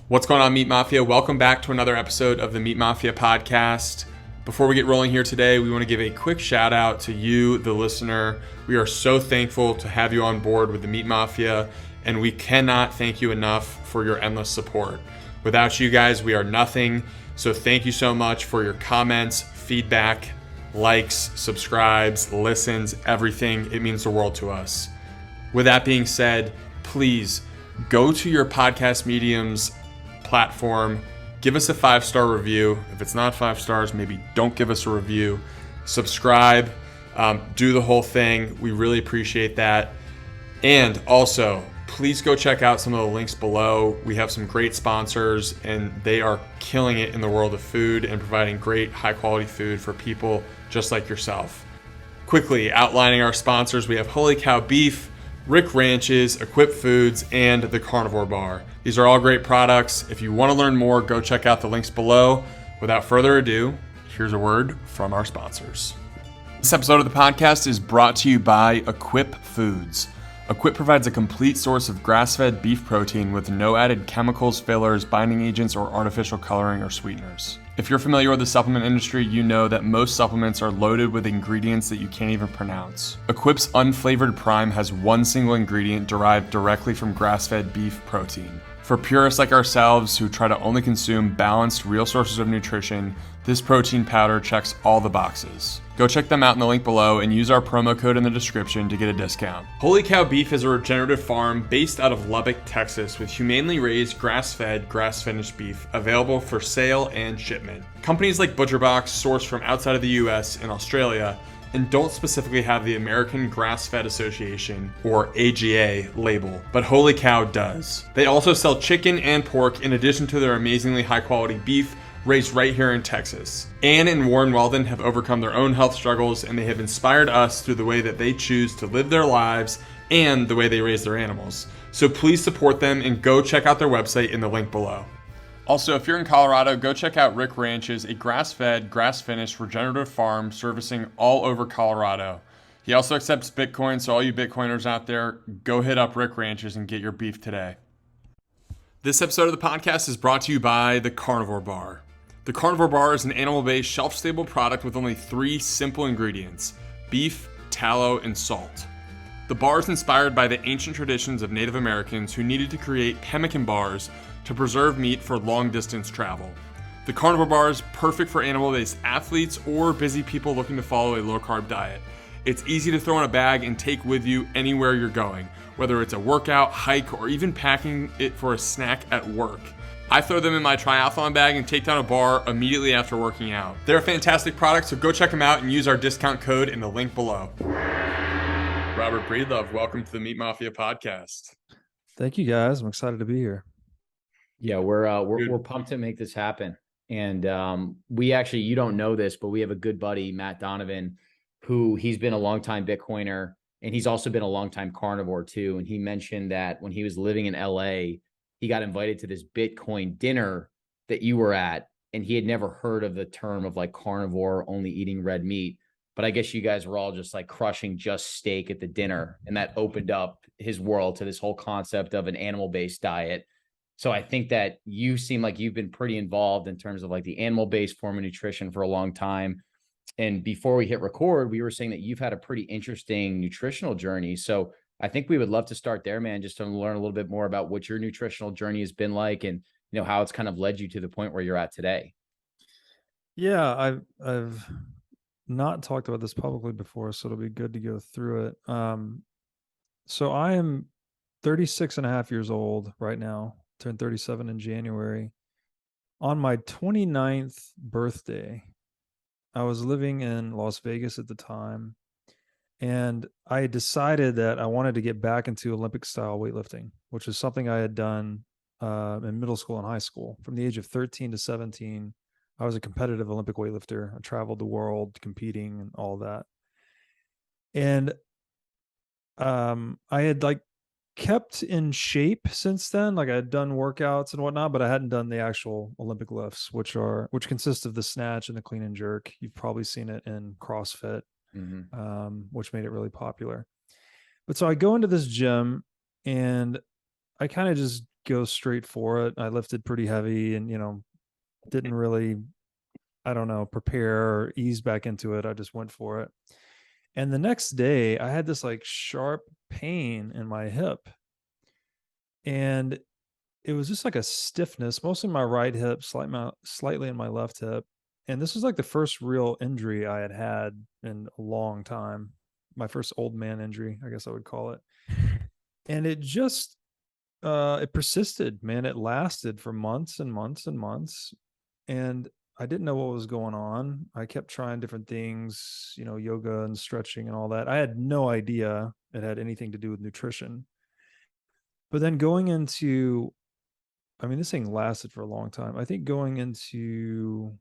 What's going on, Meat Mafia? Welcome back to another episode of the Meat Mafia podcast. Before we get rolling here today, we want to give a quick shout out to you, the listener. We are so thankful to have you on board with the Meat Mafia, and we cannot thank you enough for your endless support. Without you guys, we are nothing. So thank you so much for your comments, feedback, likes, subscribes, listens, everything. It means the world to us. With that being said, please go to your podcast medium's platform, give us a 5-star review. If it's not 5 stars, maybe don't give us a review. Subscribe, do the whole thing. We really appreciate that. And also, please go check out some of the links below. We have some great sponsors, and they are killing it in the world of food and providing great high-quality food for people just like yourself. Quickly outlining our sponsors, we have Holy Cow Beef, Rick Ranches, Equip Foods, and the Carnivore Bar. These are all great products. If you want to learn more, go check out the links below. Without further ado, here's a word from our sponsors. This episode of the podcast is brought to you by Equip Foods. Equip provides a complete source of grass-fed beef protein with no added chemicals, fillers, binding agents, or artificial coloring or sweeteners. If you're familiar with the supplement industry, you know that most supplements are loaded with ingredients that you can't even pronounce. Equip's Unflavored Prime has one single ingredient derived directly from grass-fed beef protein. For purists like ourselves who try to only consume balanced, real sources of nutrition, this protein powder checks all the boxes. Go check them out in the link below and use our promo code in the description to get a discount. Holy Cow Beef is a regenerative farm based out of Lubbock, Texas, with humanely raised grass-fed, grass-finished beef available for sale and shipment. Companies like ButcherBox source from outside of the US and Australia and don't specifically have the American Grass-Fed Association, or AGA, label, but Holy Cow does. They also sell chicken and pork in addition to their amazingly high-quality beef raised right here in Texas. Ann and Warren Weldon have overcome their own health struggles, and they have inspired us through the way that they choose to live their lives and the way they raise their animals. So please support them and go check out their website in the link below. Also, if you're in Colorado, go check out Rick Ranches, a grass-fed, grass-finished regenerative farm servicing all over Colorado. He also accepts Bitcoin, so all you Bitcoiners out there, go hit up Rick Ranches and get your beef today. This episode of the podcast is brought to you by the Carnivore Bar. The Carnivore Bar is an animal-based, shelf-stable product with only 3 simple ingredients: beef, tallow, and salt. The bar is inspired by the ancient traditions of Native Americans who needed to create pemmican bars to preserve meat for long-distance travel. The Carnivore Bar is perfect for animal-based athletes or busy people looking to follow a low-carb diet. It's easy to throw in a bag and take with you anywhere you're going, whether it's a workout, hike, or even packing it for a snack at work. I throw them in my triathlon bag and take down a bar immediately after working out. They're a fantastic product, so go check them out and use our discount code in the link below. Robert Breedlove, welcome to the Meat Mafia podcast. Thank you, guys. I'm excited to be here. Yeah, we're pumped to make this happen. And we actually, you don't know this, but we have a good buddy, Matt Donovan, who he's been a longtime Bitcoiner, and he's also been a longtime carnivore too. And he mentioned that when he was living in LA, he got invited to this Bitcoin dinner that you were at, and he had never heard of the term of like carnivore, only eating red meat. But I guess you guys were all just like crushing just steak at the dinner, and that opened up his world to this whole concept of an animal-based diet. So I think that you seem like you've been pretty involved in terms of like the animal-based form of nutrition for a long time. And before we hit record, we were saying that you've had a pretty interesting nutritional journey. So I think we would love to start there, man, just to learn a little bit more about what your nutritional journey has been like, and you know how it's kind of led you to the point where you're at today. Yeah, I've not talked about this publicly before, so it'll be good to go through it. So I am 36 and a half years old right now, turned 37 in January. On my 29th birthday, I was living in Las Vegas at the time, and I decided that I wanted to get back into Olympic style weightlifting, which is something I had done in middle school and high school. From the age of 13 to 17, I was a competitive Olympic weightlifter. I traveled the world competing and all that. And I had like kept in shape since then. Like I had done workouts and whatnot, but I hadn't done the actual Olympic lifts, which consist of the snatch and the clean and jerk. You've probably seen it in CrossFit, which made it really popular. But so I go into this gym and I kind of just go straight for it. I lifted pretty heavy and, didn't really, I don't know, prepare or ease back into it. I just went for it. And the next day I had this like sharp pain in my hip, and it was just like a stiffness, mostly my right hip, slightly in my left hip. And this was like the first real injury I had had in a long time. My first old man injury, I guess I would call it. And it just, it persisted, man. It lasted for months and months and months. And I didn't know what was going on. I kept trying different things, yoga and stretching and all that. I had no idea it had anything to do with nutrition. But then going into, I mean, this thing lasted for a long time. I think going into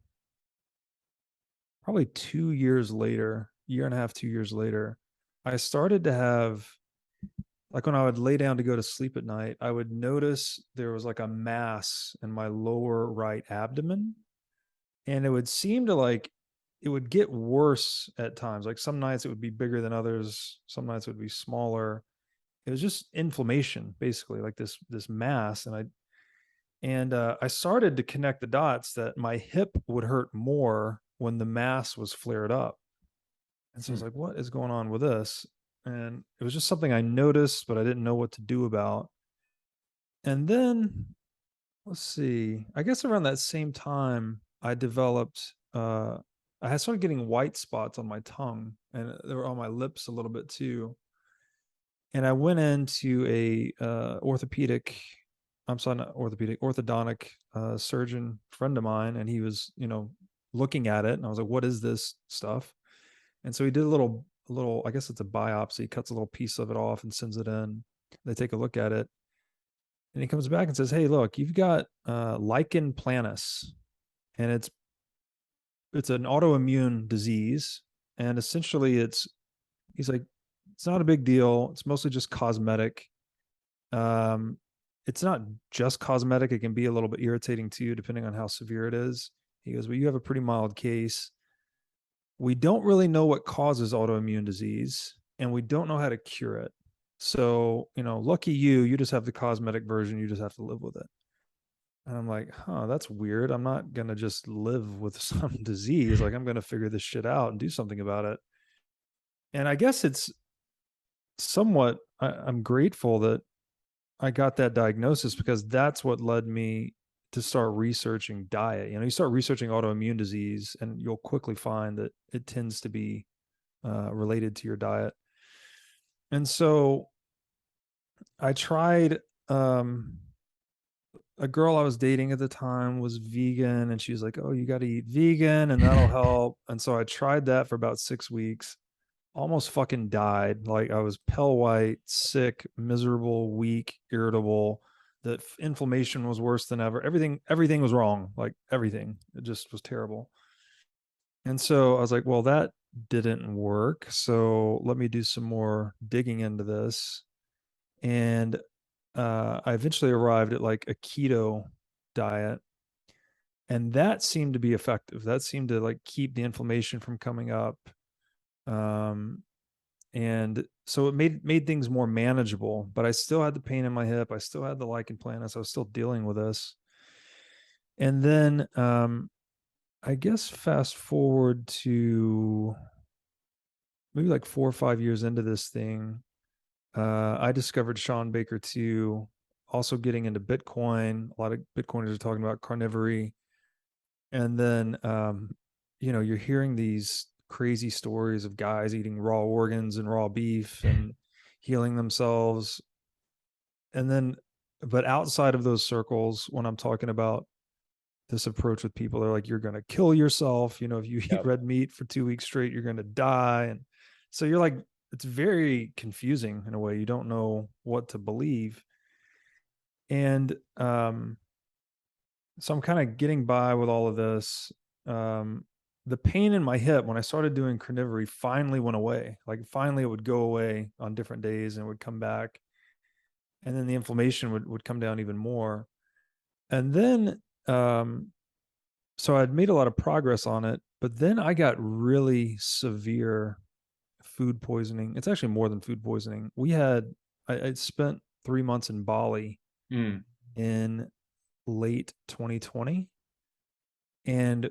probably 2 years later, year and a half, 2 years later, I started to have, like when I would lay down to go to sleep at night, I would notice there was like a mass in my lower right abdomen. And it would seem to like, it would get worse at times. Like some nights it would be bigger than others. Some nights it would be smaller. It was just inflammation, basically, like this mass. And I started to connect the dots that my hip would hurt more when the mass was flared up. And so I was like, what is going on with this? And it was just something I noticed, but I didn't know what to do about. And then, let's see, I guess around that same time, I developed, I had started getting white spots on my tongue, and they were on my lips a little bit too. And I went into a orthodontic surgeon friend of mine, and he was, looking at it, and I was like, what is this stuff? And so he did a little, I guess it's a biopsy, cuts a little piece of it off and sends it in. They take a look at it, and he comes back and says, hey, look, you've got lichen planus, and it's an autoimmune disease. And essentially he's like, it's not a big deal. It's mostly just cosmetic. It's not just cosmetic. It can be a little bit irritating to you depending on how severe it is. He goes, well, you have a pretty mild case. We don't really know what causes autoimmune disease, and we don't know how to cure it. So, lucky you just have the cosmetic version. You just have to live with it. And I'm like, that's weird. I'm not going to just live with some disease. Like, I'm going to figure this shit out and do something about it. And I guess it's somewhat, I'm grateful that I got that diagnosis, because that's what led me to start researching diet. You start researching autoimmune disease, and you'll quickly find that it tends to be related to your diet. And so I tried, a girl I was dating at the time was vegan, and she was like, oh, you got to eat vegan and that'll help. And so I tried that for about 6 weeks, almost fucking died. Like, I was pale white, sick, miserable, weak, irritable. The inflammation was worse than ever. Everything was wrong. Like, everything. It just was terrible. And so I was like, well, that didn't work. So let me do some more digging into this. And I eventually arrived at like a keto diet. And that seemed to be effective. That seemed to like keep the inflammation from coming up. And so it made things more manageable, but I still had the pain in my hip. I still had the lichen planus. I was still dealing with this. And then, I guess fast forward to maybe like 4 or 5 years into this thing, I discovered Sean Baker too, also getting into Bitcoin. A lot of Bitcoiners are talking about carnivory. And then, you're hearing these crazy stories of guys eating raw organs and raw beef and healing themselves. And then, but outside of those circles, when I'm talking about this approach with people, they're like, you're going to kill yourself. If you eat red meat for 2 weeks straight, you're going to die. And so you're like, it's very confusing in a way. You don't know what to believe. And, so I'm kind of getting by with all of this. The pain in my hip, when I started doing carnivory, finally went away. Like, finally it would go away on different days and it would come back. And then the inflammation would come down even more. And then, so I'd made a lot of progress on it, but then I got really severe food poisoning. It's actually more than food poisoning. I spent 3 months in Bali. in late 2020. And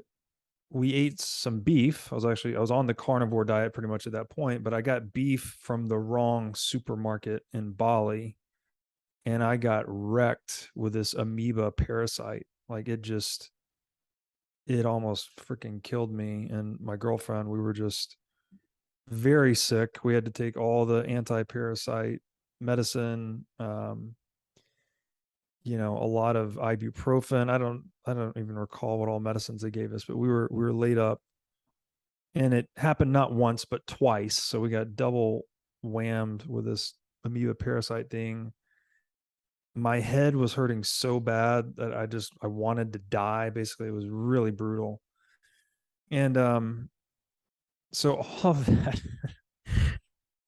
we ate some beef. I was on the carnivore diet pretty much at that point, but I got beef from the wrong supermarket in Bali, and I got wrecked with this amoeba parasite. Like it almost freaking killed me and my girlfriend. We were just very sick. We had to take all the anti-parasite medicine, a lot of ibuprofen. I don't even recall what all medicines they gave us, but we were laid up, and it happened not once but twice. So we got double whammed with this amoeba parasite thing. My head was hurting so bad that I wanted to die. Basically, it was really brutal. And so all of that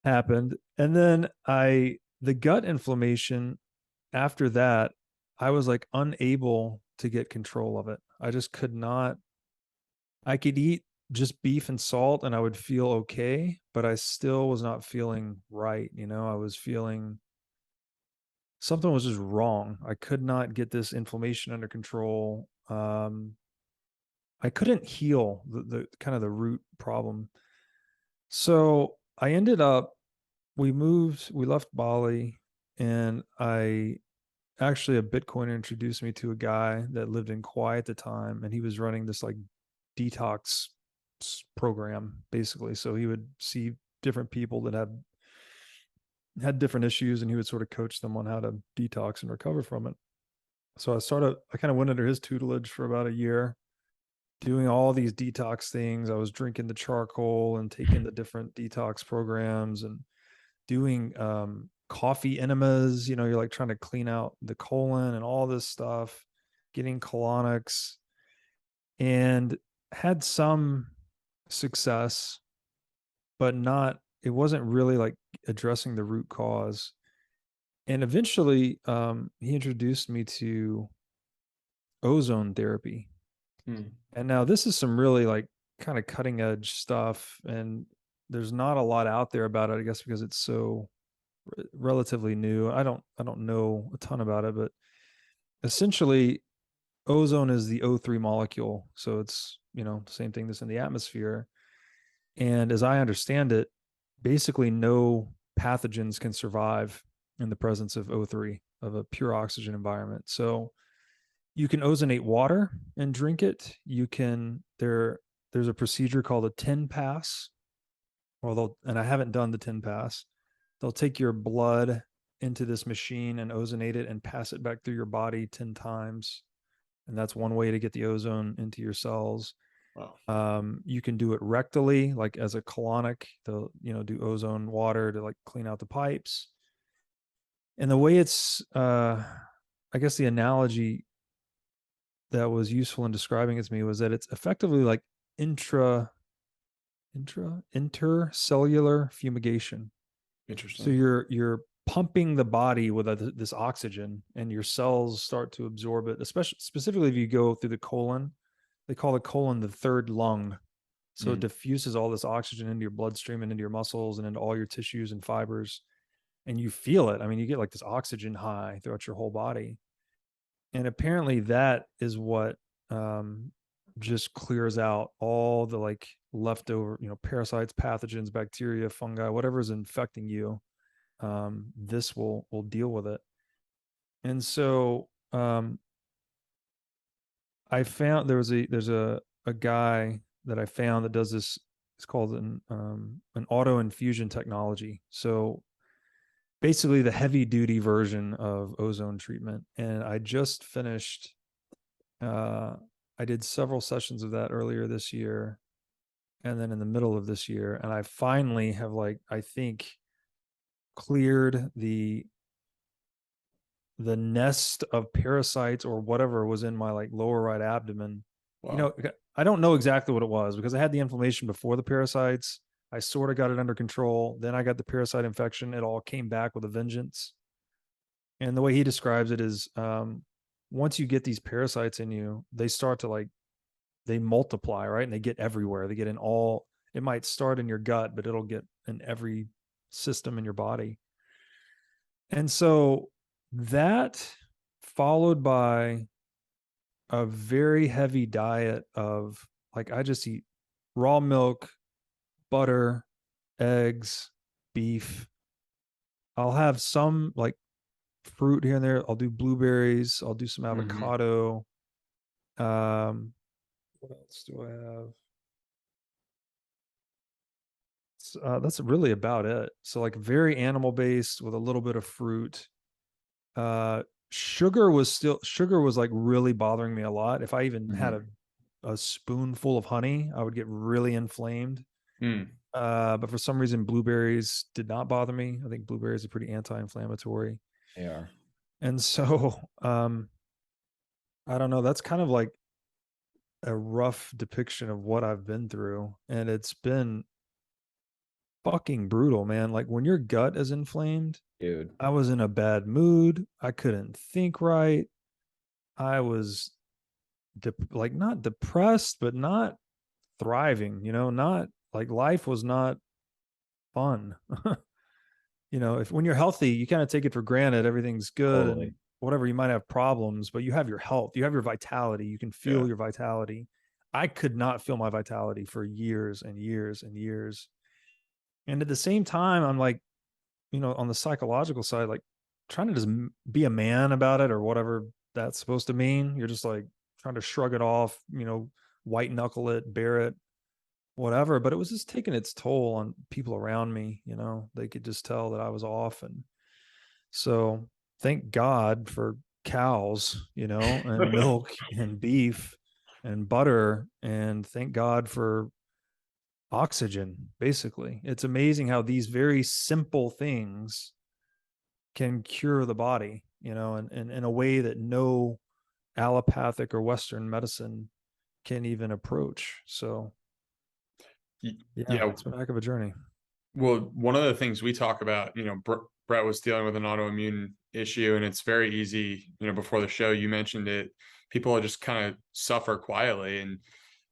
happened. And then the gut inflammation after that, I was like unable to get control of it. I just could not. I could eat just beef and salt and I would feel okay, but I still was not feeling right. I was feeling something was just wrong. I could not get this inflammation under control. I couldn't heal the kind of the root problem. So I ended up, we left Bali, and actually a Bitcoiner introduced me to a guy that lived in Kauai at the time, and he was running this like detox program basically. So he would see different people that had different issues, and he would sort of coach them on how to detox and recover from it. So I kind of went under his tutelage for about a year, doing all these detox things. I was drinking the charcoal and taking the different detox programs and doing coffee enemas. You're like trying to clean out the colon and all this stuff, getting colonics, and had some success, but it wasn't really like addressing the root cause. And eventually he introduced me to ozone therapy. And now this is some really like kind of cutting edge stuff, and there's not a lot out there about it, I guess, because it's so relatively new. I don't know a ton about it, but essentially ozone is the O3 molecule. So it's, the same thing that's in the atmosphere. And as I understand it, basically no pathogens can survive in the presence of O3, of a pure oxygen environment. So you can ozonate water and drink it. There's a procedure called a 10 pass. And I haven't done the 10 pass. They'll take your blood into this machine and ozonate it and pass it back through your body 10 times. And that's one way to get the ozone into your cells. Wow. You can do it rectally, like as a colonic. They'll, do ozone water to like clean out the pipes. And the way it's, I guess the analogy that was useful in describing it to me was that it's effectively like intercellular fumigation. Interesting. So you're pumping the body with this oxygen, and your cells start to absorb it, specifically if you go through the colon. They call the colon the third lung. So it diffuses all this oxygen into your bloodstream and into your muscles and into all your tissues and fibers. And you feel it. I mean, you get like this oxygen high throughout your whole body. And apparently that is what just clears out all the like leftover, parasites, pathogens, bacteria, fungi, whatever is infecting you. This will deal with it. And so I found there's a guy that I found that does this. It's called an auto infusion technology. So basically the heavy duty version of ozone treatment. And I just finished, I did several sessions of that earlier this year, and then in the middle of this year. And I finally have I think cleared the nest of parasites or whatever was in my lower right abdomen. Wow. I don't know exactly what it was because I had the inflammation before the parasites. I sort of got it under control. Then I got the parasite infection. It all came back with a vengeance. And the way he describes it is once you get these parasites in you, they start to they multiply, right? And they get everywhere. They get in it might start in your gut, but it'll get in every system in your body. And so that followed by a very heavy diet of like, I just eat raw milk, butter, eggs, beef. I'll have some like fruit here and there. I'll do blueberries. I'll do some avocado. What else do I have? That's really about it. So like very animal based with a little bit of fruit. Sugar was like really bothering me a lot. If I even had a spoonful of honey, I would get really inflamed. But for some reason, blueberries did not bother me. I think blueberries are pretty anti-inflammatory. They are. And so, I don't know. That's kind of like a rough depiction of what I've been through. And it's been fucking brutal, man. Like when your gut is inflamed, dude, I was in a bad mood. I couldn't think right. I was like not depressed, but not thriving, not like life was not fun. If when you're healthy, you kind of take it for granted. Everything's good and whatever, you might have problems, but you have your health, you have your vitality. You can feel your vitality. I could not feel my vitality for years and years and years. And at the same time, I'm like, on the psychological side, like trying to just be a man about it or whatever that's supposed to mean. You're just like trying to shrug it off, white knuckle it, bear it, whatever. But it was just taking its toll on people around me. They could just tell that I was off. And so thank God for cows, and milk and beef and butter. And thank God for oxygen. Basically, it's amazing how these very simple things can cure the body, and in a way that no allopathic or Western medicine can even approach. So it's been a heck of a journey. Well, one of the things we talk about, Brett was dealing with an autoimmune issue, and it's very easy, before the show, you mentioned it, people just kind of suffer quietly and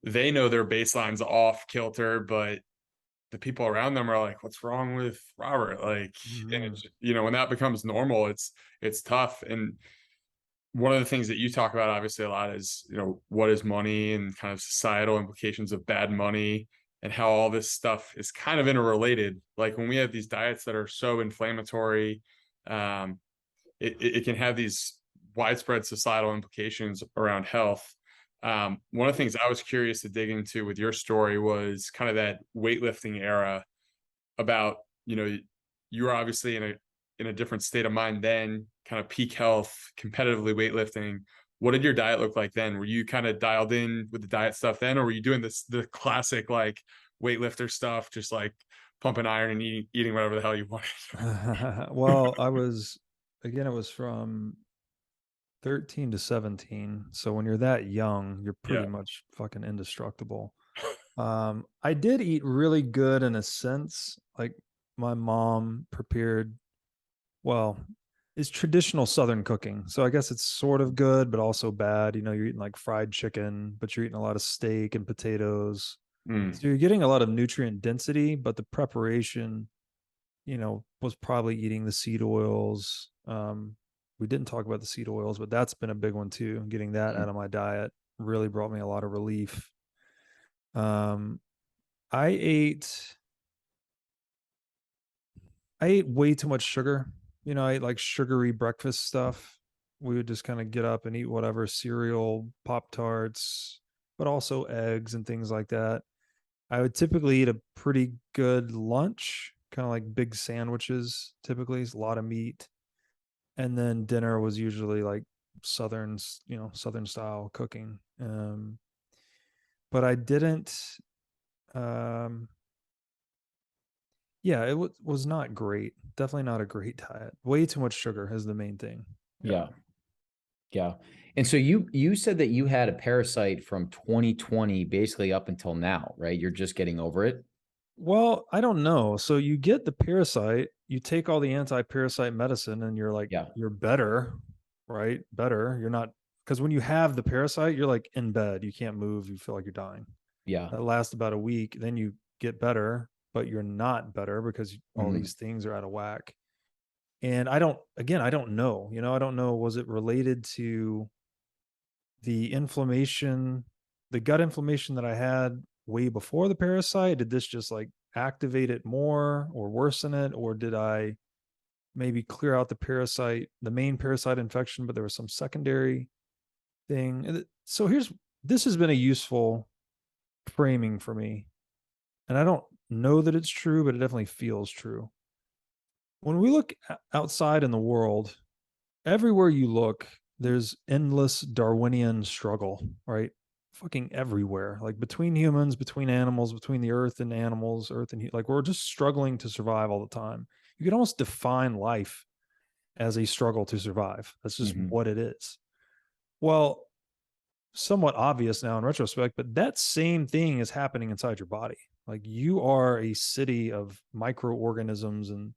they know their baseline's off kilter, but the people around them are like, what's wrong with Robert? Like, and it's, when that becomes normal, it's tough. And one of the things that you talk about obviously a lot is, what is money and kind of societal implications of bad money and how all this stuff is kind of interrelated. Like when we have these diets that are so inflammatory, it can have these widespread societal implications around health. One of the things I was curious to dig into with your story was kind of that weightlifting era about, you were obviously in a different state of mind then, kind of peak health, competitively weightlifting. What did your diet look like then? Were you kind of dialed in with the diet stuff then, or were you doing the classic like weightlifter stuff, just like pumping iron and eating whatever the hell you wanted? Well, it was from 13 to 17. So when you're that young, you're pretty much fucking indestructible. I did eat really good in a sense. Like my mom prepared, it's traditional Southern cooking. So I guess it's sort of good, but also bad. You're eating like fried chicken, but you're eating a lot of steak and potatoes. So you're getting a lot of nutrient density, but the preparation, was probably eating the seed oils. We didn't talk about the seed oils, but that's been a big one too. Getting that out of my diet really brought me a lot of relief. I ate way too much sugar. I ate like sugary breakfast stuff. We would just kind of get up and eat whatever cereal, Pop-Tarts, but also eggs and things like that. I would typically eat a pretty good lunch, kind of like big sandwiches, typically. It's a lot of meat. And then dinner was usually like Southern style cooking. But I didn't, it was not great. Definitely not a great diet. Way too much sugar is the main thing. Yeah. And so you said that you had a parasite from 2020 basically up until now, right? You're just getting over it. Well, I don't know. So you get the parasite, you take all the anti-parasite medicine and you're like, you're better, right? Better. You're not, because when you have the parasite, you're like in bed, you can't move, you feel like you're dying. Yeah. That lasts about a week. Then you get better, but you're not better because all these things are out of whack. And I don't know, I don't know, was it related to the inflammation, the gut inflammation that I had way before the parasite? Did this just like activate it more or worsen it? Or did I maybe clear out the main parasite infection, but there was some secondary thing? So this has been a useful framing for me. And I don't know that it's true, but it definitely feels true. When we look outside in the world, everywhere you look, there's endless Darwinian struggle, right? Fucking everywhere, like between humans, between animals, between the earth and animals, like we're just struggling to survive all the time. You could almost define life as a struggle to survive. That's just what it is. Well, somewhat obvious now in retrospect, but that same thing is happening inside your body. Like you are a city of microorganisms, and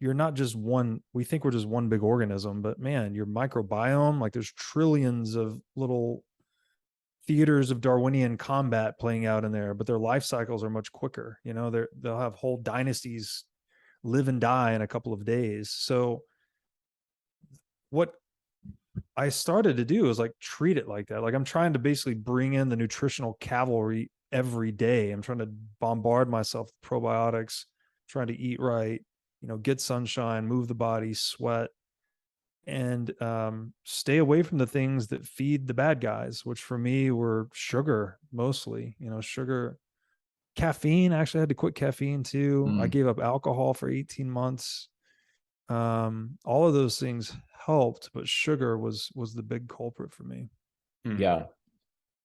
you're not just one. We think we're just one big organism, but man, your microbiome, like there's trillions of little theaters of Darwinian combat playing out in there, but their life cycles are much quicker. They'll have whole dynasties live and die in a couple of days. So what I started to do is like treat it like that. Like I'm trying to basically bring in the nutritional cavalry every day. I'm trying to bombard myself with probiotics, trying to eat right, get sunshine, move the body, sweat, and stay away from the things that feed the bad guys, which for me were sugar mostly. Sugar, caffeine. Actually, I had to quit caffeine too. I gave up alcohol for 18 months. All of those things helped, but sugar was the big culprit for me. Yeah.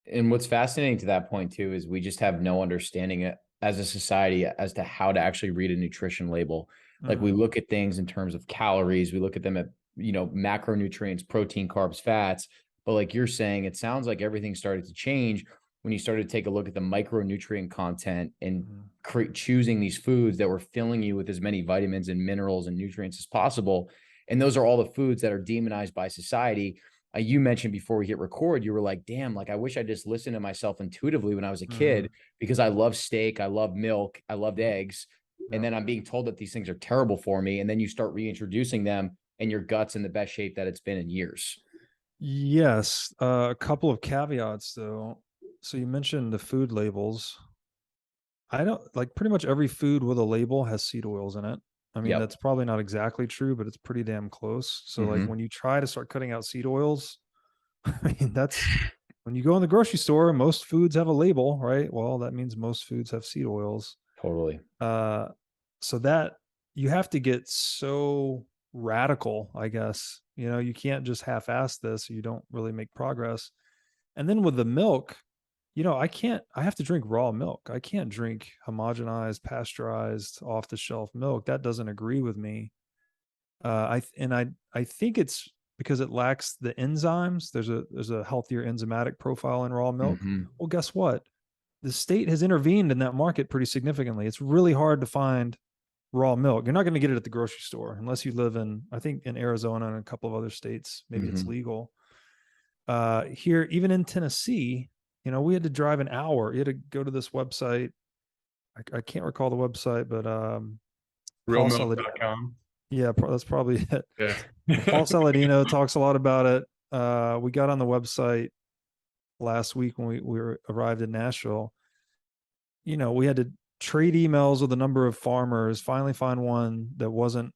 And what's fascinating to that point too is we just have no understanding as a society as to how to actually read a nutrition label. Like we look at things in terms of calories, we look at them at, macronutrients, protein, carbs, fats. But like you're saying, it sounds like everything started to change when you started to take a look at the micronutrient content and choosing these foods that were filling you with as many vitamins and minerals and nutrients as possible. And those are all the foods that are demonized by society. You mentioned before we hit record, you were like, damn, like I wish I just listened to myself intuitively when I was a kid, because I love steak, I love milk, I loved eggs. And then I'm being told that these things are terrible for me. And then you start reintroducing them and your gut's in the best shape that it's been in years. Yes. A couple of caveats though. So you mentioned the food labels. I don't like pretty much every food with a label has seed oils in it. I mean, that's probably not exactly true, but it's pretty damn close. So like when you try to start cutting out seed oils, I mean, that's when you go in the grocery store, most foods have a label, right? Well, that means most foods have seed oils. Totally. So that you have to get so radical, I guess. You can't just half-ass this, or you don't really make progress. And then with the milk, I have to drink raw milk. I can't drink homogenized, pasteurized, off the shelf milk. That doesn't agree with me. I think it's because it lacks the enzymes. There's a healthier enzymatic profile in raw milk. Well, guess what? The state has intervened in that market pretty significantly. It's really hard to find raw milk. You're not going to get it at the grocery store unless you live in, I think in Arizona and a couple of other states, maybe it's legal. Here, even in Tennessee, we had to drive an hour. You had to go to this website. I can't recall the website, but realmilk.com. Yeah, that's probably it. Yeah. Paul Saladino talks a lot about it. We got on the website last week when we arrived in Nashville. We had to trade emails with a number of farmers, finally find one that wasn't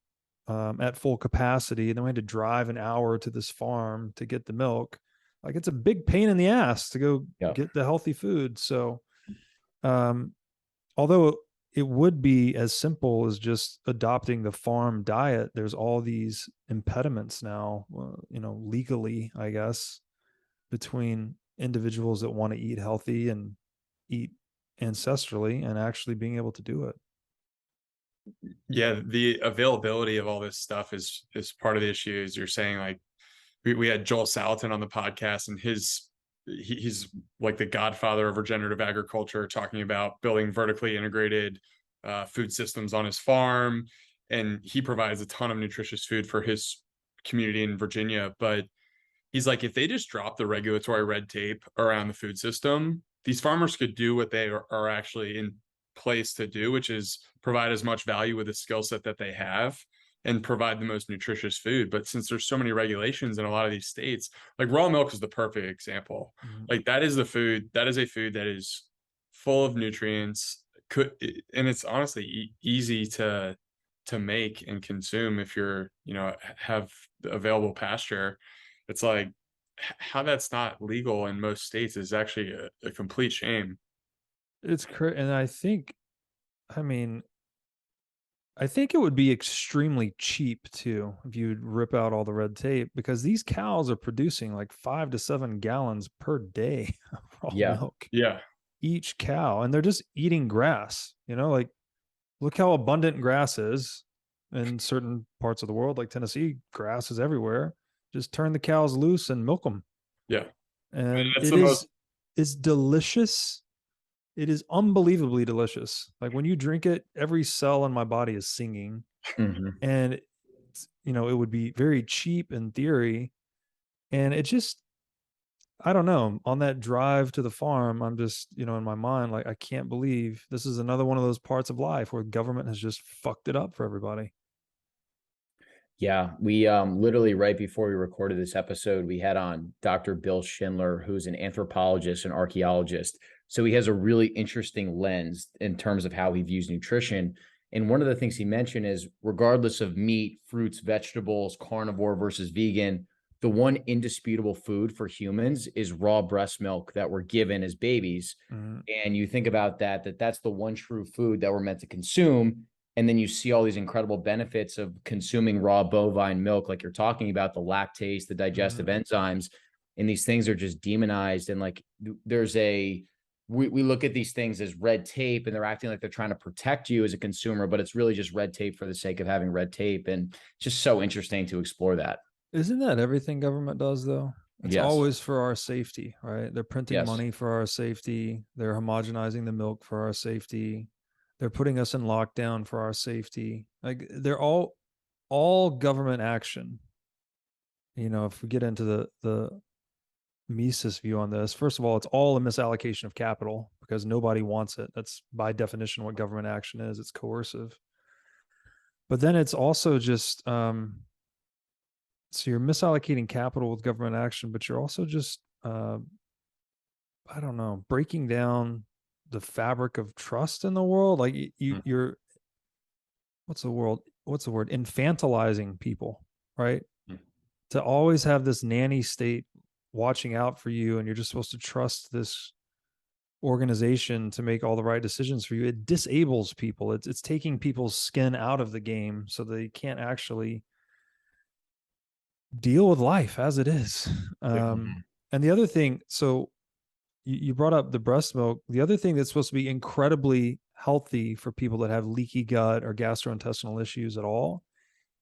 at full capacity. And then we had to drive an hour to this farm to get the milk. Like it's a big pain in the ass to go get the healthy food. So, although it would be as simple as just adopting the farm diet, there's all these impediments now, legally, I guess, between individuals that want to eat healthy and eat ancestrally and actually being able to do it. Yeah, the availability of all this stuff is part of the issue. As you're saying, like we had Joel Salatin on the podcast, and he's like the godfather of regenerative agriculture, talking about building vertically integrated food systems on his farm, and he provides a ton of nutritious food for his community in Virginia. But he's like, if they just drop the regulatory red tape around the food system, these farmers could do what they are actually in place to do, which is provide as much value with the skill set that they have. and provide the most nutritious food. But since there's so many regulations in a lot of these states, like raw milk is the perfect example. Like that is a food that is full of nutrients, and it's honestly easy to make and consume if you're, have available pasture. It's like how that's not legal in most states is actually a complete shame. It's and I think it would be extremely cheap too if you'd rip out all the red tape, because these cows are producing like 5 to 7 gallons per day of raw milk. Yeah. Each cow, and they're just eating grass. Like look how abundant grass is in certain parts of the world, like Tennessee. Grass is everywhere. Just turn the cows loose and milk them. Yeah. And it's delicious. It is unbelievably delicious. Like when you drink it, every cell in my body is singing. And it would be very cheap in theory. And it just, I don't know, on that drive to the farm, I'm just, in my mind, like, I can't believe this is another one of those parts of life where government has just fucked it up for everybody. Yeah, we literally right before we recorded this episode, we had on Dr. Bill Schindler, who's an anthropologist and archaeologist. So he has a really interesting lens in terms of how he views nutrition. And one of the things he mentioned is, regardless of meat, fruits, vegetables, carnivore versus vegan, the one indisputable food for humans is raw breast milk that we're given as babies. And you think about that's the one true food that we're meant to consume. And then you see all these incredible benefits of consuming raw bovine milk, like you're talking about, the lactase, the digestive enzymes, and these things are just demonized. And like we look at these things as red tape, and they're acting like they're trying to protect you as a consumer, but it's really just red tape for the sake of having red tape. And it's just so interesting to explore that. Isn't that everything government does though? It's always for our safety, right? They're printing money for our safety. They're homogenizing the milk for our safety. They're putting us in lockdown for our safety. Like they're all government action. If we get into the Mises view on this, first of all, it's all a misallocation of capital because nobody wants it. That's by definition what government action is. It's coercive. But then it's also just, so you're misallocating capital with government action, but you're also just, I don't know, breaking down the fabric of trust in the world. Like you're, what's the word? Infantilizing people, right? To always have this nanny state watching out for you, and you're just supposed to trust this organization to make all the right decisions for you. It disables people. It's taking people's skin out of the game so they can't actually deal with life as it is. And the other thing, so you brought up the breast milk. The other thing that's supposed to be incredibly healthy for people that have leaky gut or gastrointestinal issues at all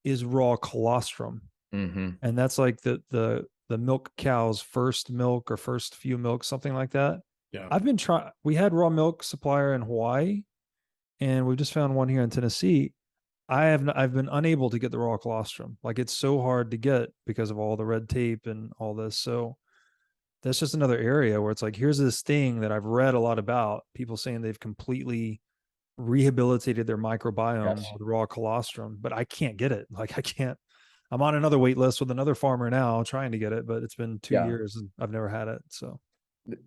is raw colostrum. And that's like the milk cow's first milk or first few milk, something like that. Yeah. We had raw milk supplier in Hawaii, and we just found one here in Tennessee. I've been unable to get the raw colostrum. Like it's so hard to get because of all the red tape and all this. So that's just another area where it's like, here's this thing that I've read a lot about, people saying they've completely rehabilitated their microbiome with raw colostrum, but I can't get it. Like I'm on another wait list with another farmer now trying to get it, but it's been 2 years and I've never had it. So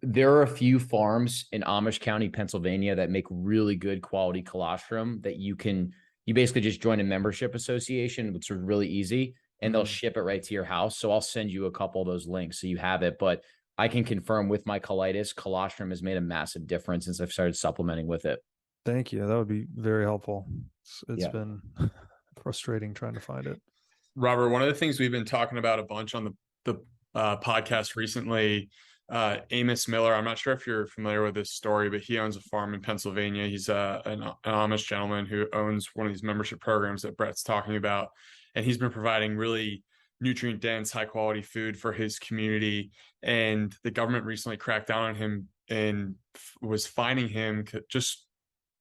there are a few farms in Amish County, Pennsylvania that make really good quality colostrum that you basically just join a membership association, which is really easy, and they'll ship it right to your house. So I'll send you a couple of those links so you have it. But I can confirm with my colitis, colostrum has made a massive difference since I've started supplementing with it. Thank you. That would be very helpful. It's been frustrating trying to find it. Robert, one of the things we've been talking about a bunch on the podcast recently, Amos Miller, I'm not sure if you're familiar with this story, but he owns a farm in Pennsylvania. He's an Amish gentleman who owns one of these membership programs that Brett's talking about. And he's been providing really nutrient dense, high quality food for his community. And the government recently cracked down on him and was fining him just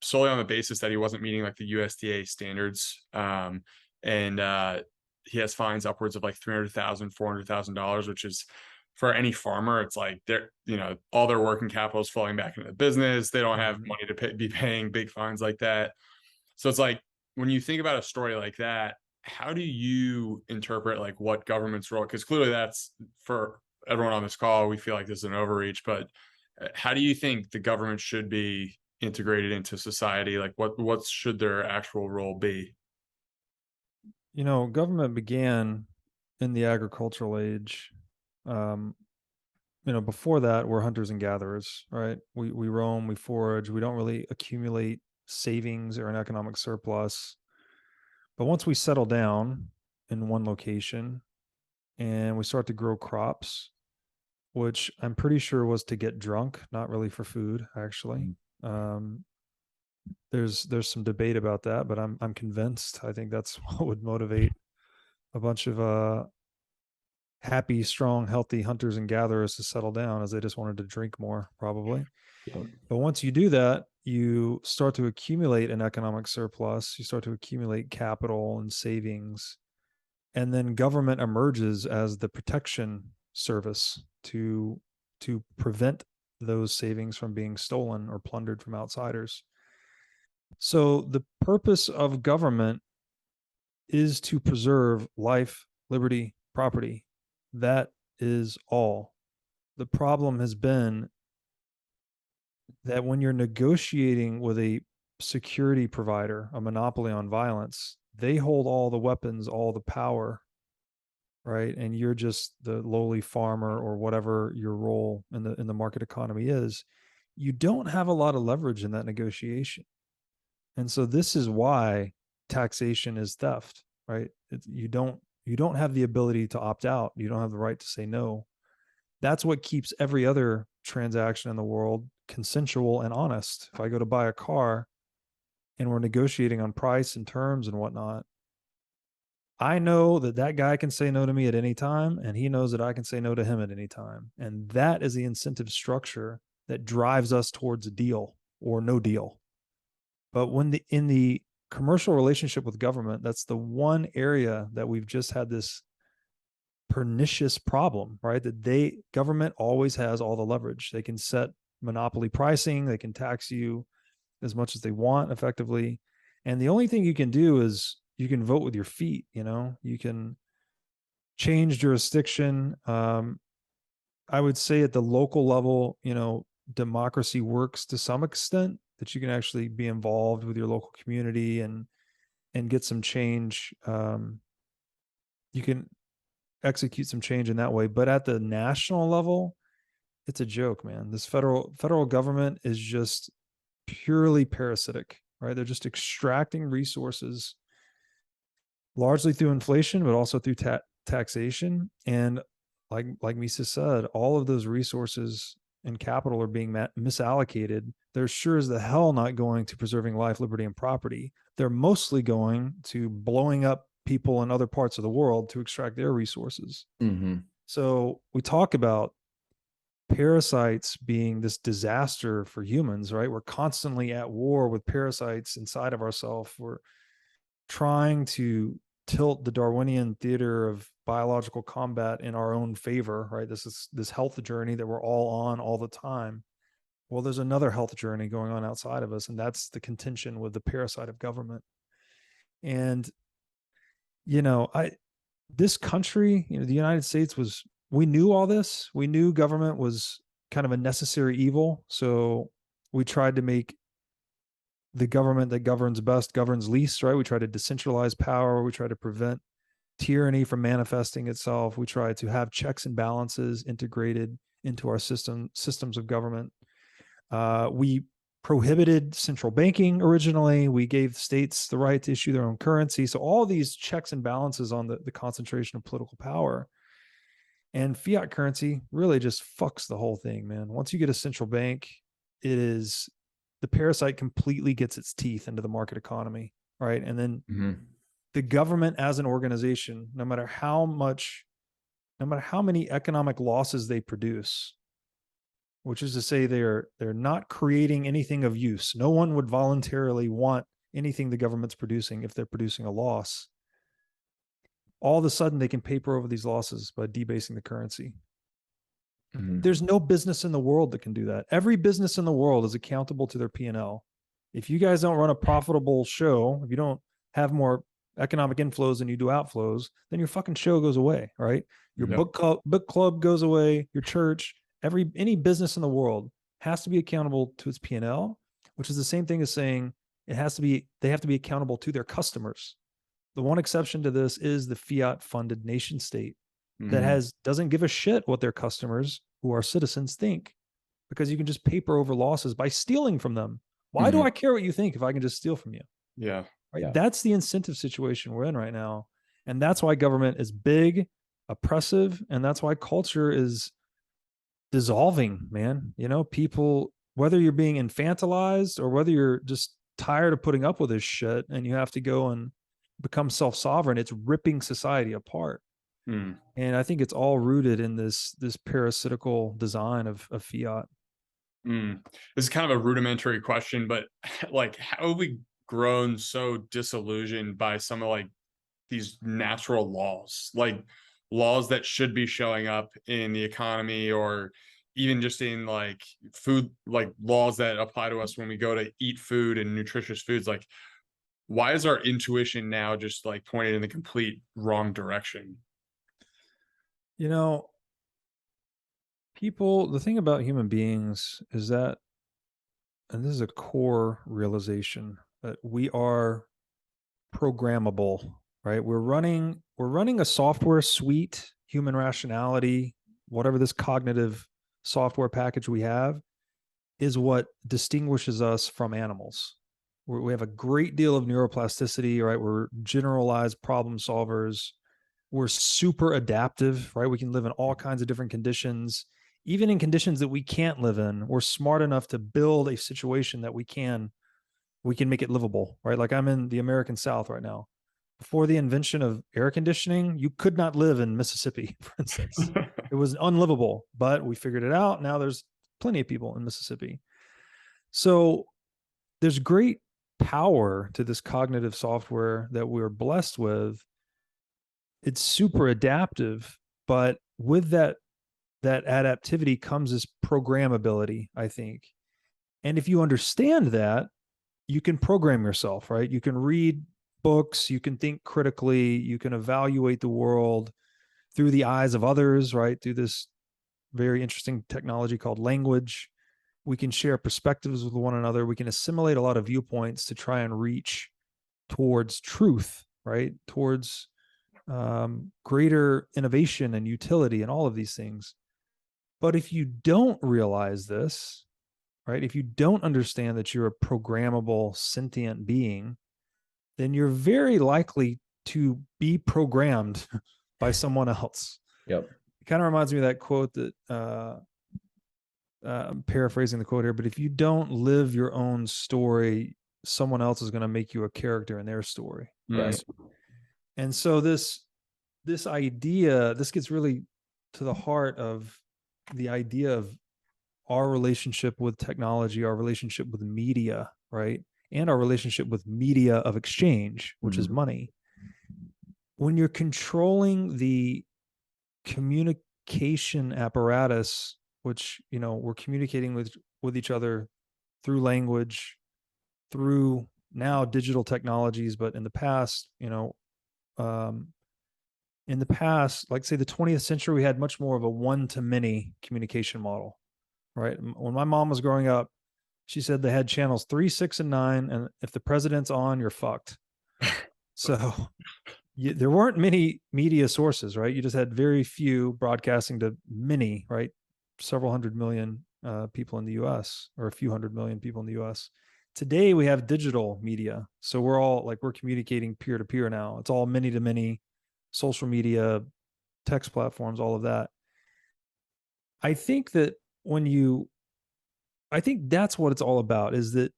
solely on the basis that he wasn't meeting like the USDA standards. He has fines upwards of like $300,000, $400,000, which is, for any farmer, it's like all their working capital is falling back into the business. They don't have money to be paying big fines like that. So it's like, when you think about a story like that, how do you interpret like what government's role? Because clearly that's, for everyone on this call, we feel like this is an overreach, but how do you think the government should be integrated into society? Like what should their actual role be? Government began in the agricultural age. Before that, we're hunters and gatherers, right? We roam, we forage, we don't really accumulate savings or an economic surplus. But once we settle down in one location and we start to grow crops, which I'm pretty sure was to get drunk, not really for food, actually. There's some debate about that, but I'm convinced. I think that's what would motivate a bunch of happy, strong, healthy hunters and gatherers to settle down, as they just wanted to drink more, probably. Yep. But once you do that, you start to accumulate an economic surplus, you start to accumulate capital and savings, and then government emerges as the protection service to prevent those savings from being stolen or plundered from outsiders. So the purpose of government is to preserve life, liberty, property. That is all. The problem has been that when you're negotiating with a security provider, a monopoly on violence, they hold all the weapons, all the power, right? And you're just the lowly farmer or whatever your role in the market economy is. You don't have a lot of leverage in that negotiation. And so this is why taxation is theft, right? You don't have the ability to opt out. You don't have the right to say no. That's what keeps every other transaction in the world consensual and honest. If I go to buy a car and we're negotiating on price and terms and whatnot, I know that guy can say no to me at any time, and he knows that I can say no to him at any time. And that is the incentive structure that drives us towards a deal or no deal. But in the commercial relationship with government, that's the one area that we've just had this pernicious problem, right? That government always has all the leverage. They can set monopoly pricing, they can tax you as much as they want effectively. And the only thing you can do is you can vote with your feet, you can change jurisdiction. I would say at the local level, democracy works to some extent, that you can actually be involved with your local community and get some change. You can execute some change in that way. But at the national level, it's a joke, man. This federal government is just purely parasitic, right? They're just extracting resources largely through inflation, but also through taxation. And like Misa said, all of those resources and capital are being misallocated. They're sure as the hell not going to preserving life, liberty, and property. They're mostly going to blowing up people in other parts of the world to extract their resources. Mm-hmm. So we talk about parasites being this disaster for humans, right? We're constantly at war with parasites inside of ourselves. We're trying to tilt the Darwinian theater of biological combat in our own favor, right? This health journey that we're all on all the time. Well, there's another health journey going on outside of us, and that's the contention with the parasite of government. And this country, the United States we knew all this. We knew government was kind of a necessary evil. So we tried to make the government that governs best governs least, right? We try to decentralize power. We try to prevent tyranny from manifesting itself. We try to have checks and balances integrated into our systems of government. We prohibited central banking originally. We gave states the right to issue their own currency. So all these checks and balances on the concentration of political power. And fiat currency really just fucks the whole thing, man. Once you get a central bank, the parasite completely gets its teeth into the market economy, right? And then the government as an organization, no matter how many economic losses they produce, which is to say they're not creating anything of use. No one would voluntarily want anything the government's producing if they're producing a loss. All of a sudden they can paper over these losses by debasing the currency. There's no business in the world that can do that. Every business in the world is accountable to their P&L. If you guys don't run a profitable show, if you don't have more economic inflows and you do outflows, then your fucking show goes away, right? Your Yep. book club goes away, your church, any business in the world has to be accountable to its P&L, which is the same thing as saying they have to be accountable to their customers. The one exception to this is the fiat funded nation state that doesn't give a shit what their customers, who are citizens, think, because you can just paper over losses by stealing from them. Why do I care what you think if I can just steal from you? Yeah. Right. Yeah. That's the incentive situation we're in right now. And that's why government is big, oppressive, and that's why culture is dissolving, man. You know, people, whether you're being infantilized or whether you're just tired of putting up with this shit and you have to go and become self-sovereign, it's ripping society apart. And I think it's all rooted in this parasitical design of fiat. This is kind of a rudimentary question, but like, how have we grown so disillusioned by some of like these natural laws, like laws that should be showing up in the economy, or even just in like food, like laws that apply to us when we go to eat food and nutritious foods? Like, why is our intuition now just like pointed in the complete wrong direction? You know, the thing about human beings is that, and this is a core realization, that we are programmable, right? We're running a software suite, human rationality, whatever this cognitive software package we have is what distinguishes us from animals. We have a great deal of neuroplasticity, right? We're generalized problem solvers. We're super adaptive, right? We can live in all kinds of different conditions, even in conditions that we can't live in. We're smart enough to build a situation that we can make it livable, right? Like I'm in the American South right now. Before the invention of air conditioning, you could not live in Mississippi, for instance. It was unlivable, but we figured it out. Now there's plenty of people in Mississippi. So there's great power to this cognitive software that we're blessed with. It's super adaptive, but with that adaptivity comes this programmability, I think. And if you understand that, you can program yourself, right? You can read books, you can think critically, you can evaluate the world through the eyes of others, right? Through this very interesting technology called language. We can share perspectives with one another. We can assimilate a lot of viewpoints to try and reach towards truth, right? Towards greater innovation and utility and all of these things. But if you don't realize this, right? If you don't understand that you're a programmable sentient being, then you're very likely to be programmed by someone else. Yep. It kind of reminds me of that quote that I'm paraphrasing the quote here, but if you don't live your own story, someone else is going to make you a character in their story. Right. And so this idea, this gets really to the heart of the idea of our relationship with technology, our relationship with media, right? And our relationship with media of exchange, which is money. When you're controlling the communication apparatus, which, you know, we're communicating with each other through language, through now digital technologies, but in the past, you know, like say the 20th century, we had much more of a one-to-many communication model, right? When my mom was growing up, she said they had channels 3, 6, and 9, and if the president's on, you're fucked. So there weren't many media sources, right? You just had very few broadcasting to many, right? Several hundred million people in the US, or a few hundred million people in the US. Today we have digital media. So we're communicating peer to peer now. It's all many to many, social media, text platforms, all of that. I think that's what it's all about, is that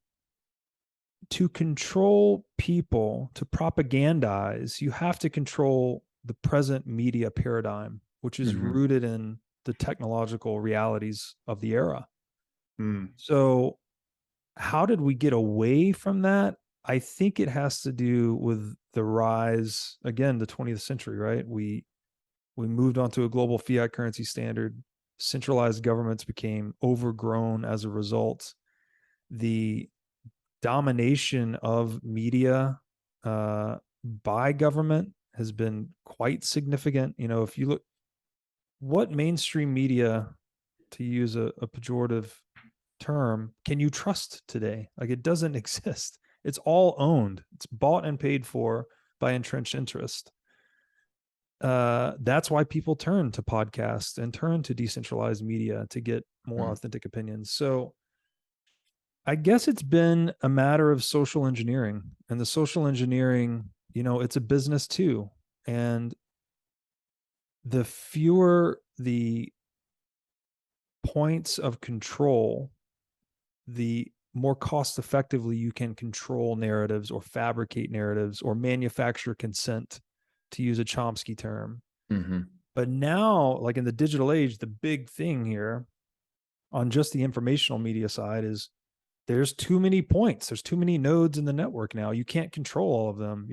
to control people, to propagandize, you have to control the present media paradigm, which is rooted in the technological realities of the era. So how did we get away from that? I think it has to do with the rise, again, the 20th century, right? We moved on to a global fiat currency standard. Centralized governments became overgrown as a result. The domination of media by government has been quite significant. You know, if you look, what mainstream media, to use a pejorative term, can you trust today? Like, it doesn't exist. It's all owned. It's bought and paid for by entrenched interest. That's why people turn to podcasts and turn to decentralized media to get more authentic opinions. So I guess it's been a matter of social engineering, and the social engineering, you know, it's a business too. And the fewer the points of control, the more cost effectively you can control narratives or fabricate narratives or manufacture consent, to use a Chomsky term. Mm-hmm. But now, like in the digital age, the big thing here on just the informational media side is there's too many points. There's too many nodes in the network now. You can't control all of them.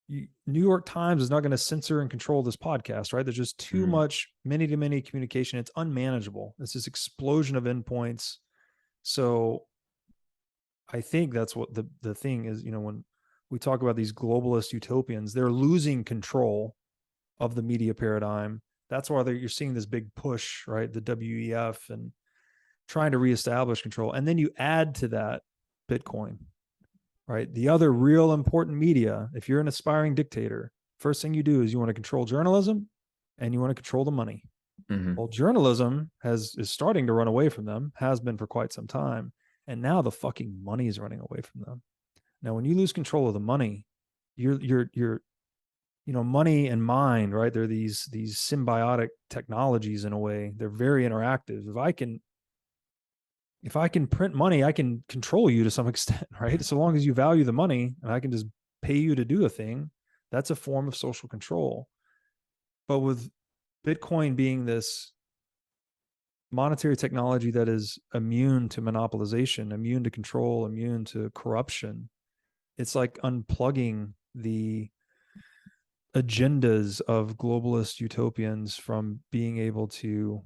New York Times is not going to censor and control this podcast, right? There's just too much many-to-many communication. It's unmanageable. It's this explosion of endpoints. So I think that's what the thing is, you know, when we talk about these globalist utopians, they're losing control of the media paradigm. That's why you're seeing this big push, right? The WEF and trying to reestablish control. And then you add to that Bitcoin, right? The other real important media. If you're an aspiring dictator, first thing you do is you want to control journalism and you want to control the money. Mm-hmm. Well, journalism is starting to run away from them, has been for quite some time. And now the fucking money is running away from them. Now, when you lose control of the money, you're you know, money and mind, right? They're these symbiotic technologies in a way. They're very interactive. If I can print money, I can control you to some extent, right? So long as you value the money and I can just pay you to do a thing, that's a form of social control. But with Bitcoin being this monetary technology that is immune to monopolization, immune to control, immune to corruption, it's like unplugging the agendas of globalist utopians from being able to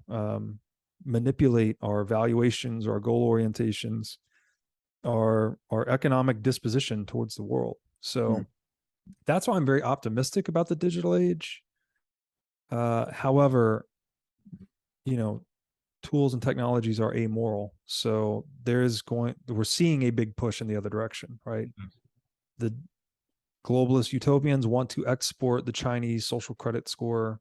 manipulate our valuations, our goal orientations, our economic disposition towards the world. So that's why I'm very optimistic about the digital age. However, you know, tools and technologies are amoral. So we're seeing a big push in the other direction, right? The globalist utopians want to export the Chinese social credit score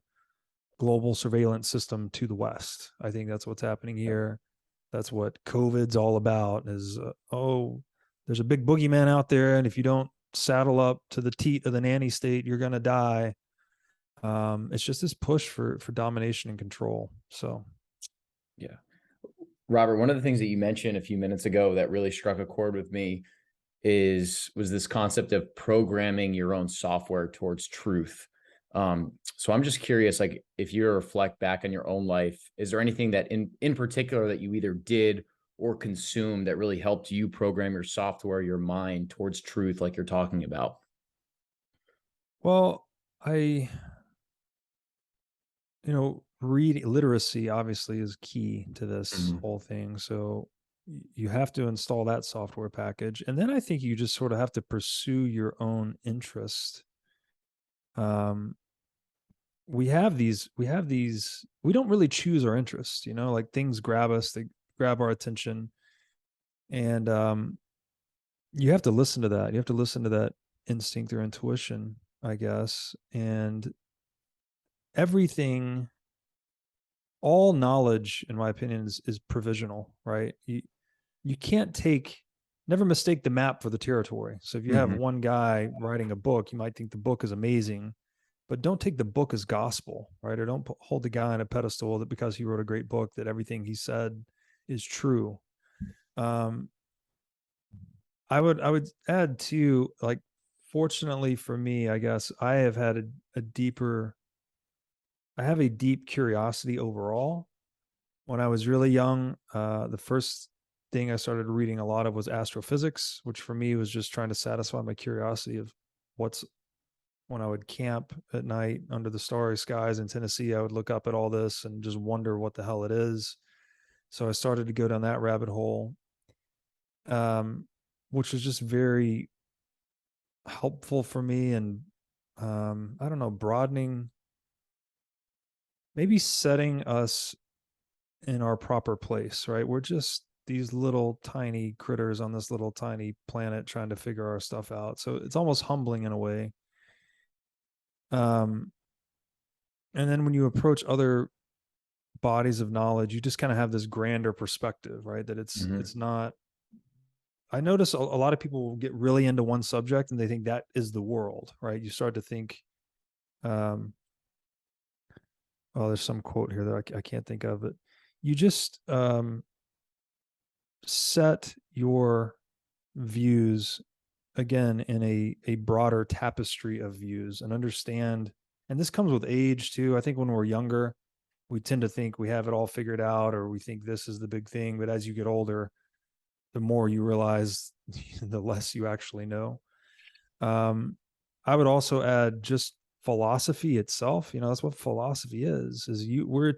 global surveillance system to the West. I think that's what's happening here. That's what COVID's all about is, there's a big boogeyman out there. And if you don't saddle up to the teat of the nanny state, you're going to die. It's just this push for domination and control. So, yeah. Robert, one of the things that you mentioned a few minutes ago that really struck a chord with me was this concept of programming your own software towards truth. So I'm just curious, like, if you reflect back on your own life, is there anything that in particular that you either did or consumed that really helped you program your software, your mind towards truth, like you're talking about? Well, read literacy obviously is key to this whole thing. So you have to install that software package. And then I think you just sort of have to pursue your own interest. We don't really choose our interests, you know, like things grab us, they grab our attention. And you have to listen to that. You have to listen to that instinct or intuition, I guess. And all knowledge, in my opinion, is provisional, right? You can't never mistake the map for the territory. So if you have one guy writing a book, you might think the book is amazing, but don't take the book as gospel, right? Or don't hold the guy on a pedestal that because he wrote a great book that everything he said is true. I would add too, like, fortunately for me, I guess I have had a deep curiosity overall. When I was really young, the first thing I started reading a lot of was astrophysics, which for me was just trying to satisfy my curiosity of when I would camp at night under the starry skies in Tennessee, I would look up at all this and just wonder what the hell it is. So I started to go down that rabbit hole, which was just very helpful for me, and I don't know, broadening, maybe setting us in our proper place, right? We're just these little tiny critters on this little tiny planet trying to figure our stuff out. So it's almost humbling in a way. And then when you approach other bodies of knowledge, you just kind of have this grander perspective, right? That it's not, I notice a lot of people get really into one subject and they think that is the world, right? You start to think, oh, there's some quote here that I can't think of, but you just set your views again in a broader tapestry of views and understand. And this comes with age too. I think when we're younger, we tend to think we have it all figured out, or we think this is the big thing. But as you get older, the more you realize, the less you actually know. I would also add just philosophy itself. You know, that's what philosophy is we're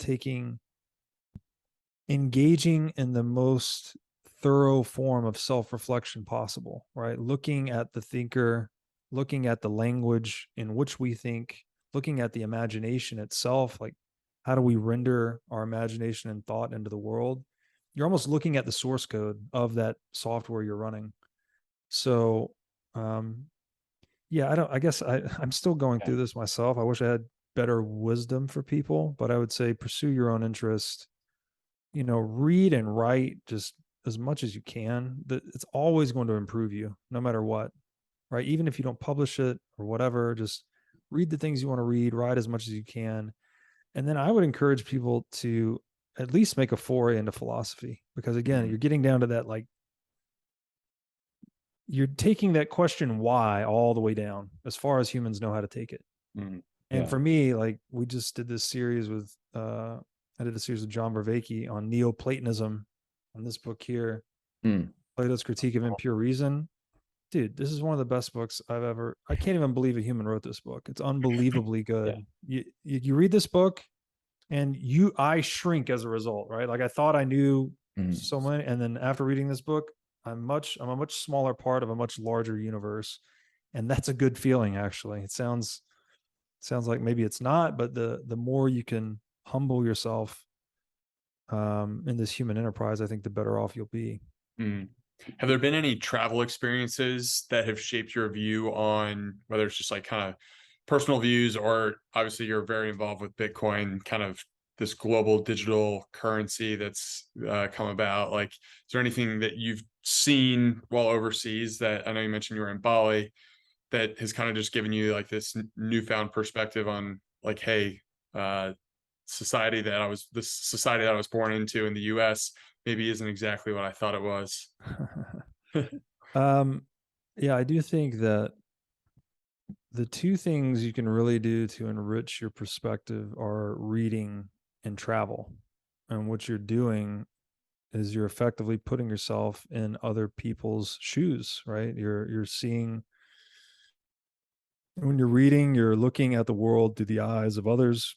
engaging in the most thorough form of self-reflection possible, right? Looking at the thinker, looking at the language in which we think, looking at the imagination itself, like how do we render our imagination and thought into the world? You're almost looking at the source code of that software you're running. So, yeah, I guess I'm still going through this myself. I wish I had better wisdom for people, but I would say pursue your own interest, you know, read and write just as much as you can. It's always going to improve you no matter what, right? Even if you don't publish it or whatever, just read the things you want to read, write as much as you can. And then I would encourage people to at least make a foray into philosophy, because again, you're getting down to that, like, you're taking that question why all the way down as far as humans know how to take it. And for me, like, we just did this series with I did a series with John Vervaeke on Neoplatonism on this book here, Plato's Critique of Impure Reason. Dude, this is one of the best books I can't even believe a human wrote this book. It's unbelievably good. You read this book and I shrink as a result, right? Like, I thought I knew so many, and then after reading this book, I'm a much smaller part of a much larger universe. And that's a good feeling, actually. It sounds like maybe it's not, but the more you can humble yourself in this human enterprise, I think the better off you'll be. Have there been any travel experiences that have shaped your view on whether it's just like kind of personal views, or obviously you're very involved with Bitcoin, kind of this global digital currency that's come about? Like, is there anything that you've seen while overseas that, I know you mentioned you were in Bali, that has kind of just given you like this newfound perspective on, like, hey, society that I was born into in the US maybe isn't exactly what I thought it was? Yeah, I do think that the two things you can really do to enrich your perspective are reading and travel. And what you're doing is you're effectively putting yourself in other people's shoes, right? You're seeing, when you're reading, you're looking at the world through the eyes of others,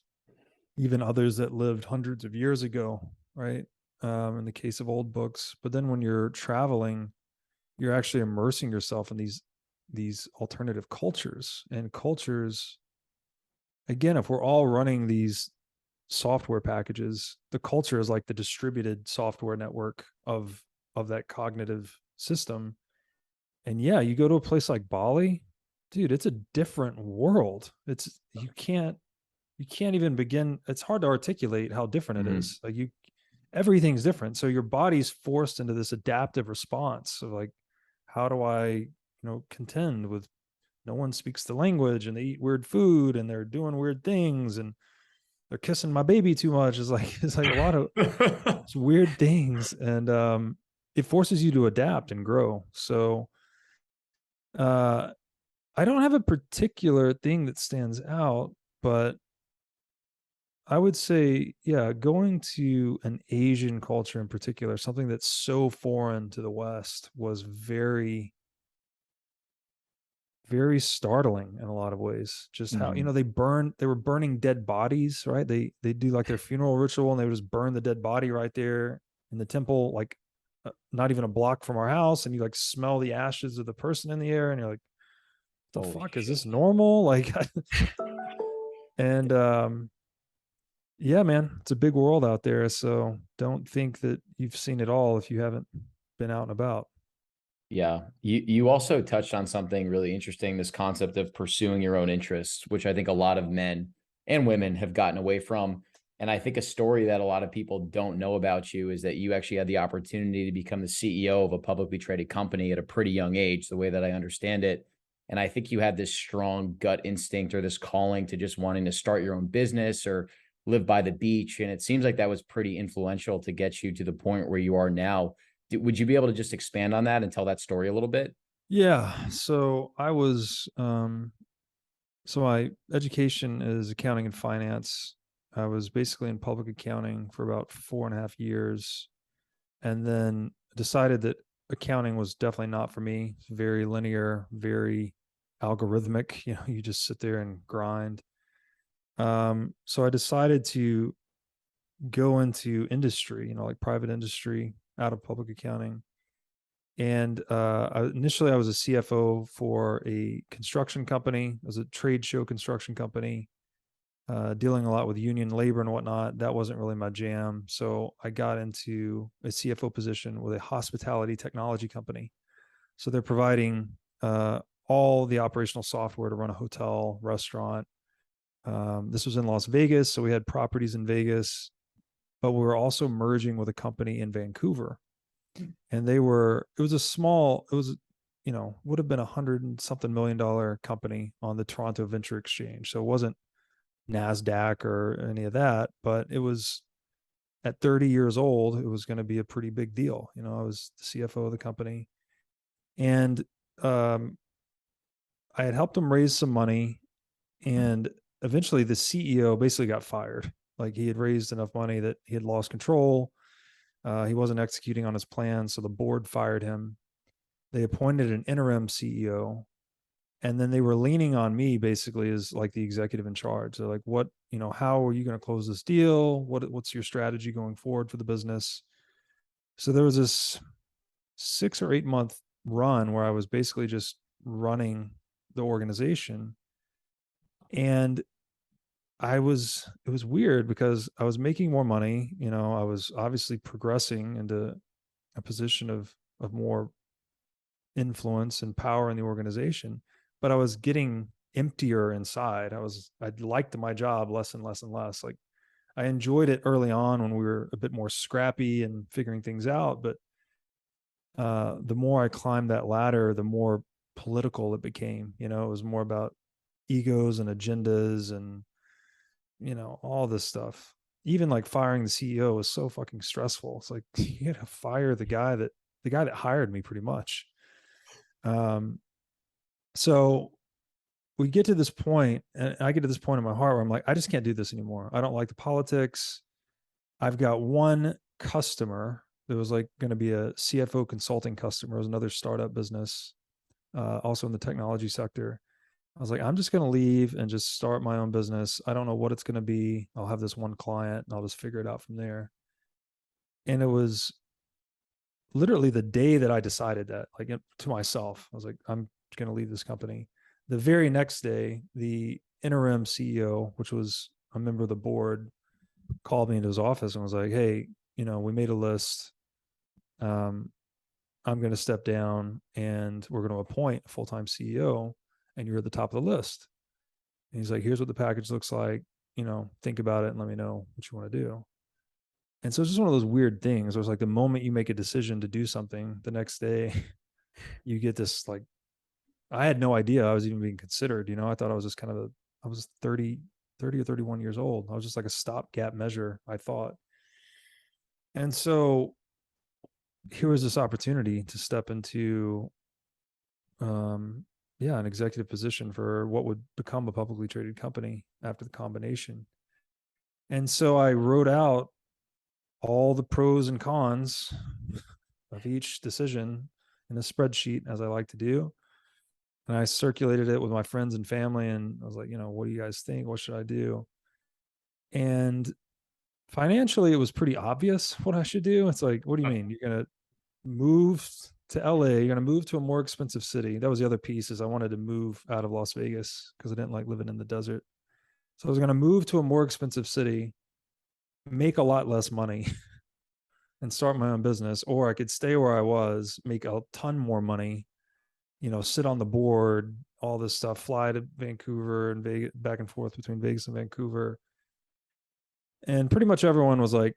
even others that lived hundreds of years ago, right? In the case of old books. But then when you're traveling, you're actually immersing yourself in these alternative cultures. And cultures, again, if we're all running these software packages, the culture is like the distributed software network of that cognitive system. And yeah, you go to a place like Bali, dude, it's a different world. You can't even begin. It's hard to articulate how different it is. Like, everything's different. So your body's forced into this adaptive response of, like, how do I, contend with, no one speaks the language, and they eat weird food, and they're doing weird things, and they're kissing my baby too much. It's like a lot of weird things. And it forces you to adapt and grow. So I don't have a particular thing that stands out, but I would say, yeah, going to an Asian culture in particular, something that's so foreign to the West, was very, very startling in a lot of ways. Just how, they were burning dead bodies, right? They do like their funeral ritual, and they would just burn the dead body right there in the temple, like not even a block from our house. And you, like, smell the ashes of the person in the air, and you're like, the fuck is this normal? Like, and yeah, man, it's a big world out there. So don't think that you've seen it all if you haven't been out and about. Yeah. You also touched on something really interesting, this concept of pursuing your own interests, which I think a lot of men and women have gotten away from. And I think a story that a lot of people don't know about you is that you actually had the opportunity to become the CEO of a publicly traded company at a pretty young age, the way that I understand it. And I think you had this strong gut instinct or this calling to just wanting to start your own business or live by the beach. And it seems like that was pretty influential to get you to the point where you are now. Would you be able to just expand on that and tell that story a little bit? Yeah. So I was, so my education is accounting and finance. I was basically in public accounting for about 4.5 years, and then decided that accounting was definitely not for me. It's very linear, very algorithmic. You know, you just sit there and grind. So I decided to go into industry, you know, like private industry out of public accounting. And initially I was a CFO for a construction company. It was a trade show construction company, dealing a lot with union labor and whatnot. That wasn't really my jam. So I got into a CFO position with a hospitality technology company. So they're providing all the operational software to run a hotel, restaurant. This was in Las Vegas. So we had properties in Vegas, but we were also merging with a company in Vancouver. And it was a small, you know, would have been $100-something million company on the Toronto Venture Exchange. So it wasn't NASDAQ or any of that, but it was at 30 years old, it was going to be a pretty big deal. You know, I was the CFO of the company, and I had helped them raise some money, and eventually the CEO basically got fired. Like, he had raised enough money that he had lost control. He wasn't executing on his plan, so the board fired him. They appointed an interim CEO, and then they were leaning on me basically as like the executive in charge. They're like, what, you know, how are you going to close this deal? What's your strategy going forward for the business? So there was this 6 or 8 month run where I was basically just running the organization. And it was weird because I was making more money. You know, I was obviously progressing into a position of more influence and power in the organization, but I was getting emptier inside. I liked my job less and less and less. Like, I enjoyed it early on when we were a bit more scrappy and figuring things out, but the more I climbed that ladder, the more political it became. You know, it was more about egos and agendas and, you know, all this stuff. Even like firing the CEO was so fucking stressful. It's like, you had to fire the guy that hired me, pretty much. So we get to this point, and I get to this point in my heart where I'm like, I just can't do this anymore. I don't like the politics. I've got one customer that was like going to be a CFO consulting customer. It was another startup business, also in the technology sector. I was like, I'm just going to leave and just start my own business. I don't know what it's going to be. I'll have this one client and I'll just figure it out from there. And it was literally the day that I decided that, like, to myself, I was like, I'm going to leave this company. The very next day, the interim CEO, which was a member of the board, called me into his office and was like, hey, you know, we made a list. I'm going to step down and we're going to appoint a full-time CEO, and you're at the top of the list. And he's like, here's what the package looks like. You know, think about it and let me know what you want to do. And so it's just one of those weird things where it's like the moment you make a decision to do something, the next day you get this, like, I had no idea I was even being considered. You know, I thought I was just kind of I was 30 or 31 years old. I was just like a stopgap measure, I thought. And so here was this opportunity to step into, an executive position for what would become a publicly traded company after the combination. And so I wrote out all the pros and cons of each decision in a spreadsheet, as I like to do. And I circulated it with my friends and family. And I was like, you know, what do you guys think? What should I do? And financially, it was pretty obvious what I should do. It's like, what do you mean? You're going to move to LA, you're going to move to a more expensive city. That was the other piece, is I wanted to move out of Las Vegas because I didn't like living in the desert. So I was going to move to a more expensive city, make a lot less money and start my own business, or I could stay where I was, make a ton more money, sit on the board, all this stuff, fly to Vancouver and Vegas, back and forth between Vegas and Vancouver. And pretty much everyone was like,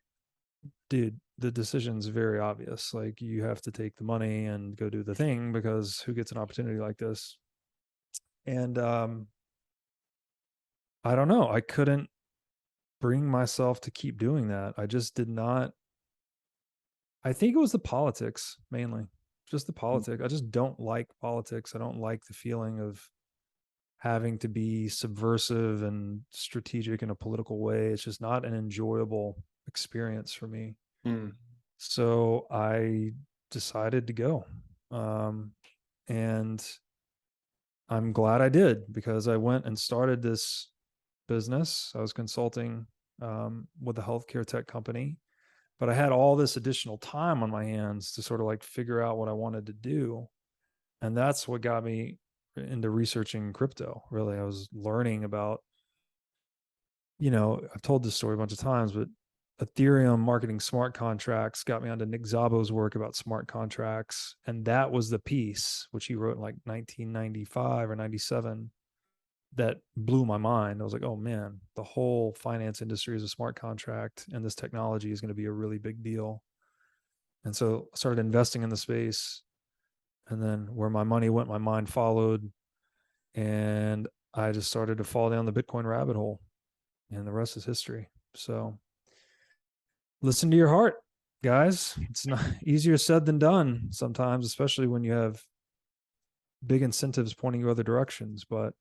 dude, the decision's very obvious. Like, you have to take the money and go do the thing, because who gets an opportunity like this? And I don't know. I couldn't bring myself to keep doing that. I just did not. I think it was the politics mainly, just the politics. I just don't like politics. I don't like the feeling of having to be subversive and strategic in a political way. It's just not an enjoyable experience for me. So I decided to go. And I'm glad I did, because I went and started this business. I was consulting with a healthcare tech company, but I had all this additional time on my hands to sort of like figure out what I wanted to do. And that's what got me into researching crypto. Really, I was learning about, I've told this story a bunch of times, but Ethereum marketing smart contracts got me onto Nick Szabo's work about smart contracts. And that was the piece, which he wrote in like 1995 or 97, that blew my mind. I was like, oh man, the whole finance industry is a smart contract, and this technology is going to be a really big deal. And so I started investing in the space, and then where my money went, my mind followed, and I just started to fall down the Bitcoin rabbit hole, and the rest is history. So listen to your heart, guys. It's not easier said than done sometimes, especially when you have big incentives pointing you other directions. But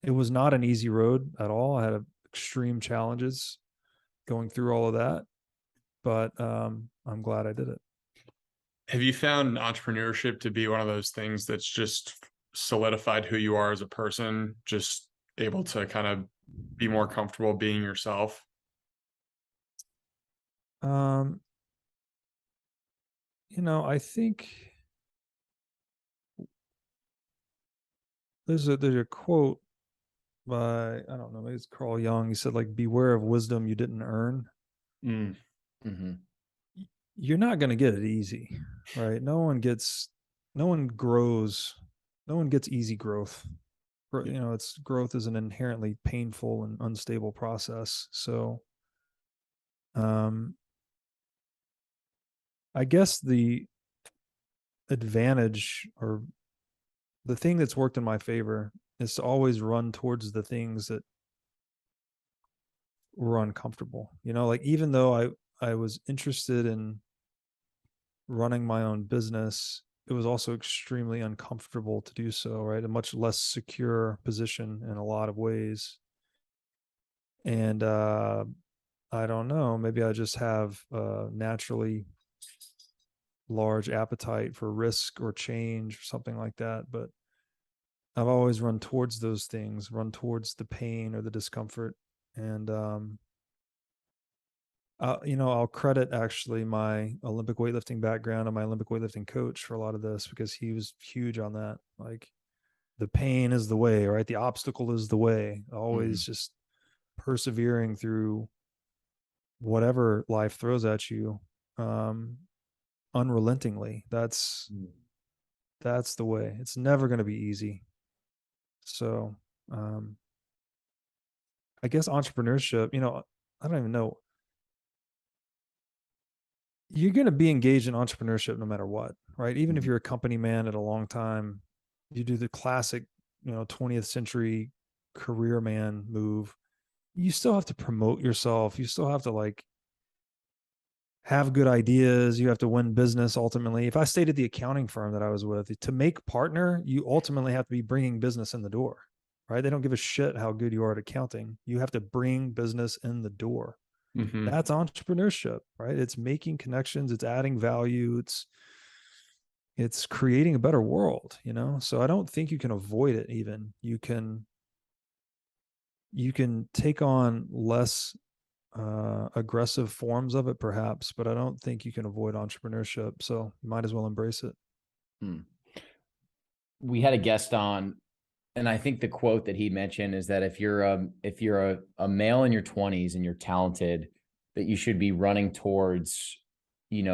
it was not an easy road at all. I had extreme challenges going through all of that, but I'm glad I did it. Have you found entrepreneurship to be one of those things that's just solidified who you are as a person, just able to kind of be more comfortable being yourself? I think there's a quote by, I don't know, maybe it's Carl Jung. He said, like, beware of wisdom you didn't earn. Mm-hmm. You're not going to get it easy, right? No one gets easy growth. Growth is an inherently painful and unstable process. So, I guess the advantage, or the thing that's worked in my favor, is to always run towards the things that were uncomfortable. Like, even though I was interested in running my own business, it was also extremely uncomfortable to do so, right? A much less secure position in a lot of ways. And I don't know, maybe I just have a naturally large appetite for risk or change or something like that. But I've always run towards those things, run towards the pain or the discomfort. And I'll credit actually my Olympic weightlifting background and my Olympic weightlifting coach for a lot of this, because he was huge on that. Like, the pain is the way, right? The obstacle is the way. Always just persevering through whatever life throws at you, unrelentingly. That's the way. It's never going to be easy. So, I guess entrepreneurship, I don't even know. You're going to be engaged in entrepreneurship no matter what, right? Even if you're a company man at a long time, you do the classic, 20th century career man move. You still have to promote yourself. You still have to have good ideas. You have to win business ultimately. If I stayed at the accounting firm that I was with, to make partner, you ultimately have to be bringing business in the door, right? They don't give a shit how good you are at accounting. You have to bring business in the door. That's entrepreneurship, right? It's making connections. It's adding value. It's creating a better world, So I don't think you can avoid it. Even you can take on less aggressive forms of it, perhaps, but I don't think you can avoid entrepreneurship. So you might as well embrace it. We had a guest on, and I think the quote that he mentioned is that if you're a male in your 20s and you're talented, that you should be running towards,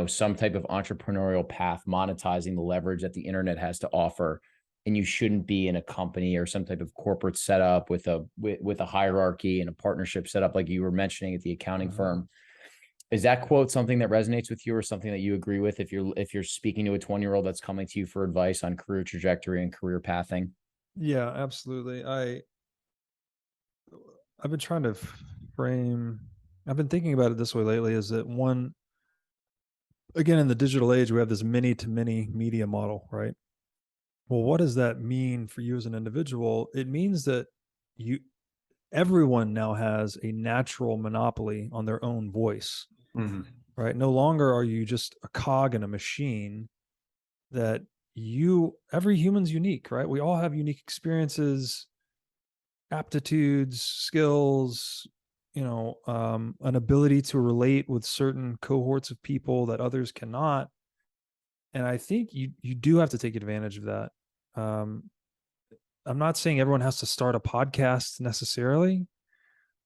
some type of entrepreneurial path, monetizing the leverage that the internet has to offer. And you shouldn't be in a company or some type of corporate setup with a hierarchy and a partnership setup, like you were mentioning at the accounting firm. Is that quote something that resonates with you, or something that you agree with if you're speaking to a 20-year-old that's coming to you for advice on career trajectory and career pathing? Yeah, absolutely. I've been trying to I've been thinking about it this way lately, is that one, again, in the digital age, we have this many to many media model, right? Well, what does that mean for you as an individual? It means that everyone now has a natural monopoly on their own voice, right? No longer are you just a cog in a machine. That every human's unique, right? We all have unique experiences, aptitudes, skills, an ability to relate with certain cohorts of people that others cannot. And I think you do have to take advantage of that. I'm not saying everyone has to start a podcast necessarily,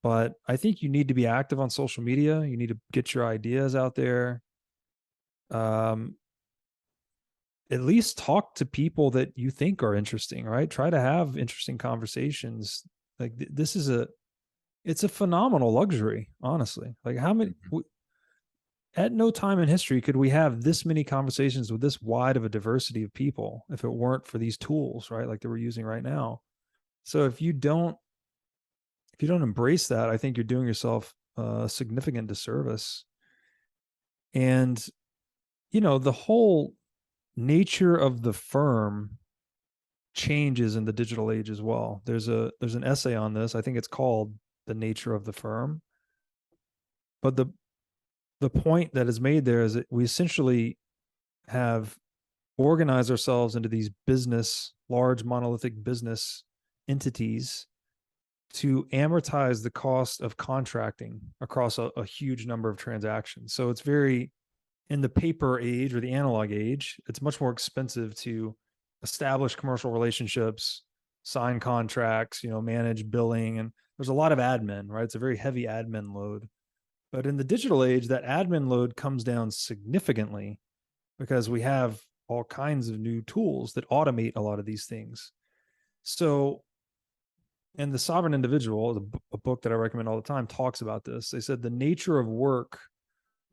but I think you need to be active on social media. You need to get your ideas out there. At least talk to people that you think are interesting, right? Try to have interesting conversations. Like this is it's a phenomenal luxury, honestly. Like how many, at no time in history could we have this many conversations with this wide of a diversity of people if it weren't for these tools, right? Like that we're using right now. So if you don't embrace that, I think you're doing yourself a significant disservice. And, the whole nature of the firm changes in the digital age as well. There's an essay on this. I think it's called The Nature of the Firm. But the point that is made there is that we essentially have organized ourselves into these large monolithic business entities to amortize the cost of contracting across a huge number of transactions. So it's very, in the paper age or the analog age, it's much more expensive to establish commercial relationships, sign contracts, manage billing. And there's a lot of admin, right? It's a very heavy admin load. But in the digital age, that admin load comes down significantly because we have all kinds of new tools that automate a lot of these things. So, and The Sovereign Individual, a book that I recommend all the time, talks about this. They said the nature of work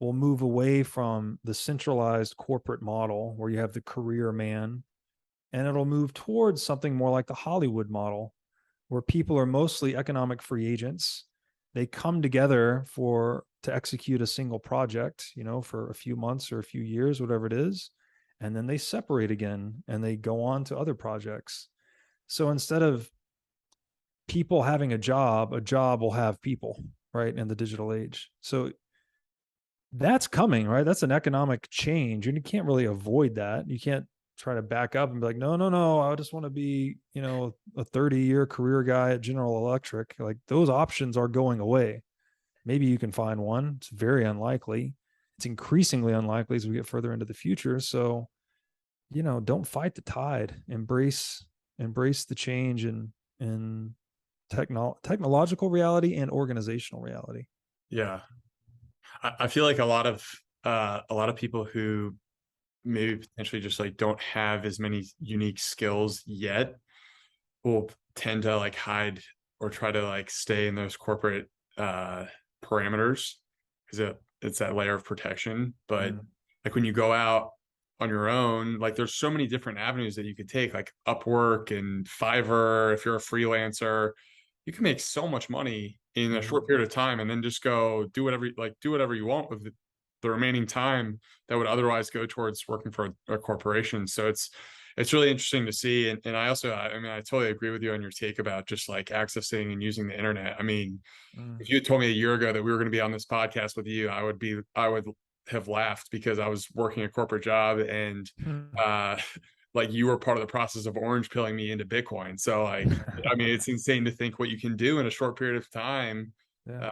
will move away from the centralized corporate model where you have the career man, and it'll move towards something more like the Hollywood model, where people are mostly economic free agents. They come together to execute a single project, for a few months or a few years, whatever it is, and then they separate again and they go on to other projects. So instead of people having a job will have people, right, in the digital age. So that's coming, right? That's an economic change, and you can't really avoid that. You can't try to back up and be like, no, I just want to be, a 30-year career guy at General Electric. Like those options are going away. Maybe you can find one. It's very unlikely. It's increasingly unlikely as we get further into the future. So, don't fight the tide. Embrace the change in technological reality and organizational reality. Yeah. I feel like a lot of people who maybe potentially just like don't have as many unique skills yet will tend to like hide or try to like stay in those corporate parameters because it's that layer of protection. But like when you go out on your own, like there's so many different avenues that you could take, like Upwork and Fiverr. If you're a freelancer, you can make so much money in a short period of time and then just go do whatever you want with the remaining time that would otherwise go towards working for a corporation. So it's really interesting to see. And I totally agree with you on your take about just like accessing and using the internet. I mean, if you had told me a year ago that we were going to be on this podcast with you, I would have laughed because I was working a corporate job and like you were part of the process of orange pilling me into Bitcoin. So like, I mean, it's insane to think what you can do in a short period of time. Yeah.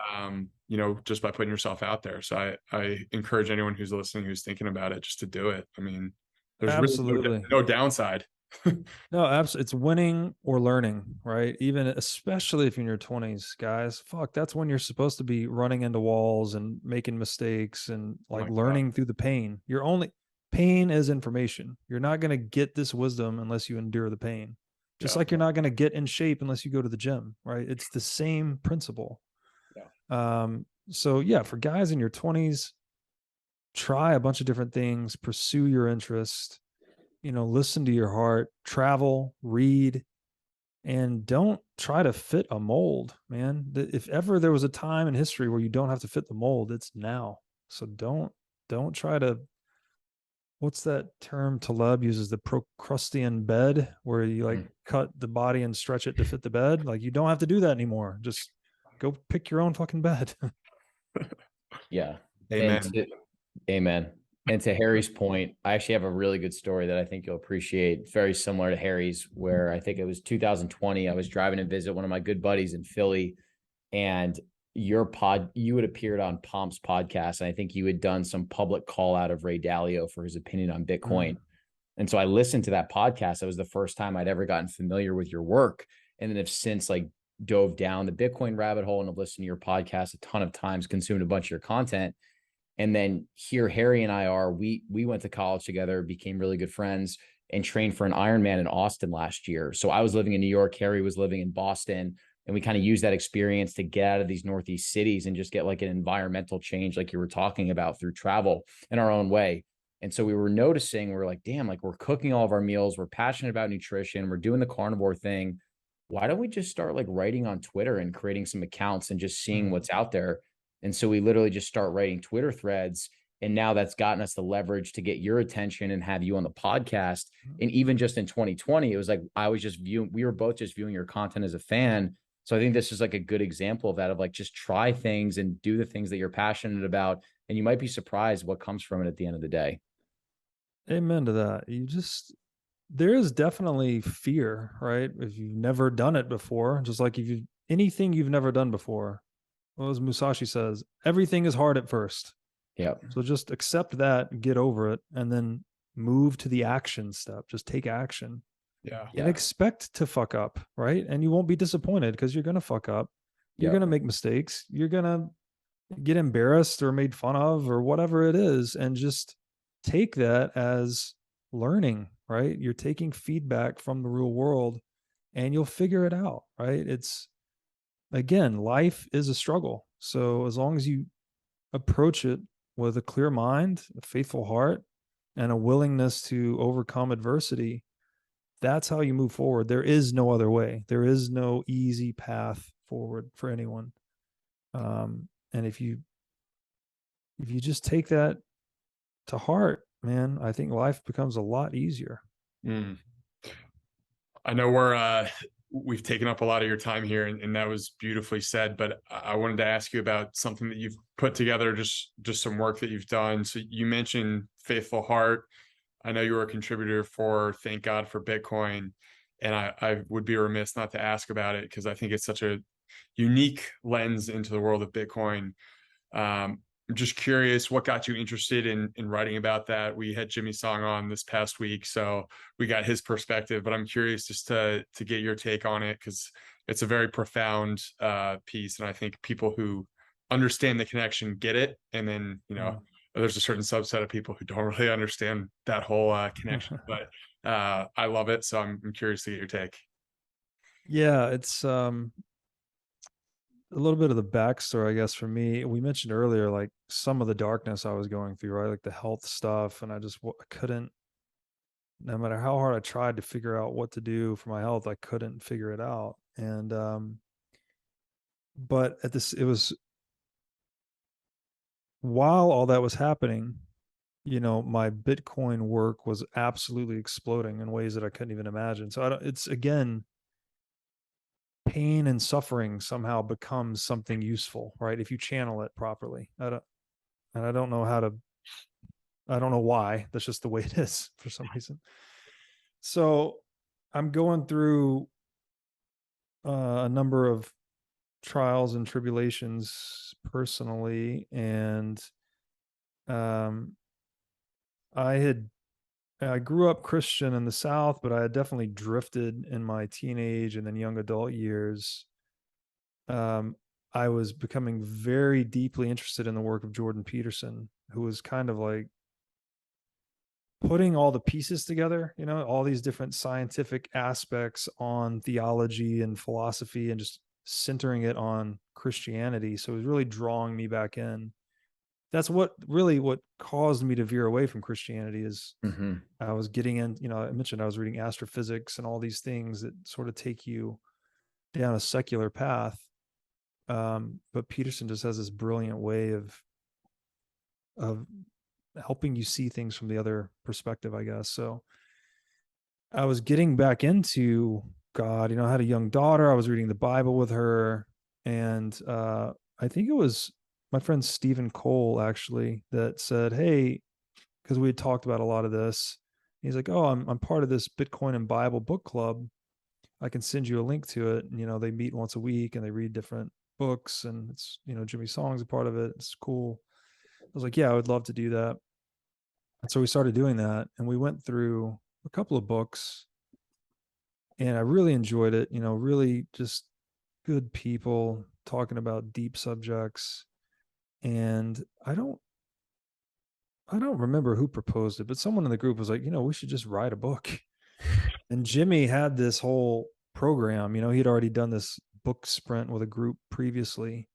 just by putting yourself out there. So I encourage anyone who's listening, who's thinking about it, just to do it. I mean, there's Absolutely really no downside. No, absolutely. It's winning or learning, right? Even especially if you're in your 20s, guys, fuck, that's when you're supposed to be running into walls and making mistakes and Oh like my learning through the pain. Pain is information. You're not going to get this wisdom unless you endure the pain. Just Yeah. like you're not going to get in shape unless you go to the gym, right? It's the same principle. Yeah. So yeah, for guys in your 20s, try a bunch of different things, pursue your interest, listen to your heart, travel, read, and don't try to fit a mold, man. If ever there was a time in history where you don't have to fit the mold, it's now. So don't try to, what's that term Taleb uses, the Procrustean bed, where you like cut the body and stretch it to fit the bed. Like, you don't have to do that anymore. Just go pick your own fucking bed. Yeah. Amen. Amen. And to Harry's point, I actually have a really good story that I think you'll appreciate. It's very similar to Harry's, where I think it was 2020. I was driving to visit one of my good buddies in Philly, and you had appeared on Pomp's podcast. And I think you had done some public call out of Ray Dalio for his opinion on Bitcoin. And so I listened to that podcast. That was the first time I'd ever gotten familiar with your work. And then have since like dove down the Bitcoin rabbit hole and have listened to your podcast a ton of times, consumed a bunch of your content. And then here, Harry and I we went to college together, became really good friends, and trained for an Ironman in Austin last year. So I was living in New York, Harry was living in Boston, and we kind of used that experience to get out of these Northeast cities and just get like an environmental change, like you were talking about, through travel in our own way. And so we were noticing, we're like, damn, like we're cooking all of our meals, we're passionate about nutrition, we're doing the carnivore thing. Why don't we just start like writing on Twitter and creating some accounts and just seeing what's out there? And so we literally just start writing Twitter threads. And now that's gotten us the leverage to get your attention and have you on the podcast. And even just in 2020, it was like, we were both just viewing your content as a fan. So I think this is like a good example of that, of like, just try things and do the things that you're passionate about. And you might be surprised what comes from it at the end of the day. Amen to that. There is definitely fear, right? If you've never done it before, just like anything you've never done before, well, as Musashi says, everything is hard at first. Yeah. So just accept that, get over it, and then move to the action step. Just take action. Yeah. And expect to fuck up, right? And you won't be disappointed because you're going to fuck up. You're going to make mistakes. You're going to get embarrassed or made fun of or whatever it is. And just take that as learning, right? You're taking feedback from the real world and you'll figure it out, right? Again, life is a struggle. So as long as you approach it with a clear mind, a faithful heart, and a willingness to overcome adversity, that's how you move forward. There is no other way. There is no easy path forward for anyone. And if you just take that to heart, man, I think life becomes a lot easier. I know we've taken up a lot of your time here, and that was beautifully said, but I wanted to ask you about something that you've put together, just some work that you've done. So you mentioned Faithful Heart. I know you were a contributor for Thank God for Bitcoin, and I would be remiss not to ask about it because I think it's such a unique lens into the world of Bitcoin. I'm just curious, what got you interested in writing about that? We had Jimmy Song on this past week, so we got his perspective, but I'm curious just to get your take on it, because it's a very profound piece, and I think people who understand the connection get it, and then there's a certain subset of people who don't really understand that whole connection. But I love it, so I'm curious to get your take. Yeah, it's a little bit of the backstory, I guess, for me. We mentioned earlier, like some of the darkness I was going through, right? Like the health stuff. And I couldn't, no matter how hard I tried to figure out what to do for my health, I couldn't figure it out. And, but it was while all that was happening, my Bitcoin work was absolutely exploding in ways that I couldn't even imagine. So it's again, pain and suffering somehow becomes something useful, right? If you channel it properly. I don't know why. That's just the way it is for some reason. So I'm going through a number of trials and tribulations personally, and I grew up Christian in the South, but I had definitely drifted in my teenage and then young adult years. I was becoming very deeply interested in the work of Jordan Peterson, who was kind of like putting all the pieces together, all these different scientific aspects on theology and philosophy and just centering it on Christianity. So it was really drawing me back in. That's what caused me to veer away from Christianity is I was getting in, I mentioned I was reading astrophysics and all these things that sort of take you down a secular path. But Peterson just has this brilliant way of helping you see things from the other perspective, I guess. So I was getting back into God, I had a young daughter. I was reading the Bible with her. And I think it was my friend Stephen Cole actually that said, hey, because we had talked about a lot of this. He's like, oh, I'm part of this Bitcoin and Bible book club. I can send you a link to it. And, they meet once a week and they read different books, and it's, Jimmy Song's a part of it. It's cool. I was like, yeah, I would love to do that. And so we started doing that, and we went through a couple of books, and I really enjoyed it. Really just good people talking about deep subjects. And I don't remember who proposed it, but someone in the group was like, we should just write a book. And Jimmy had this whole program, he'd already done this book sprint with a group previously.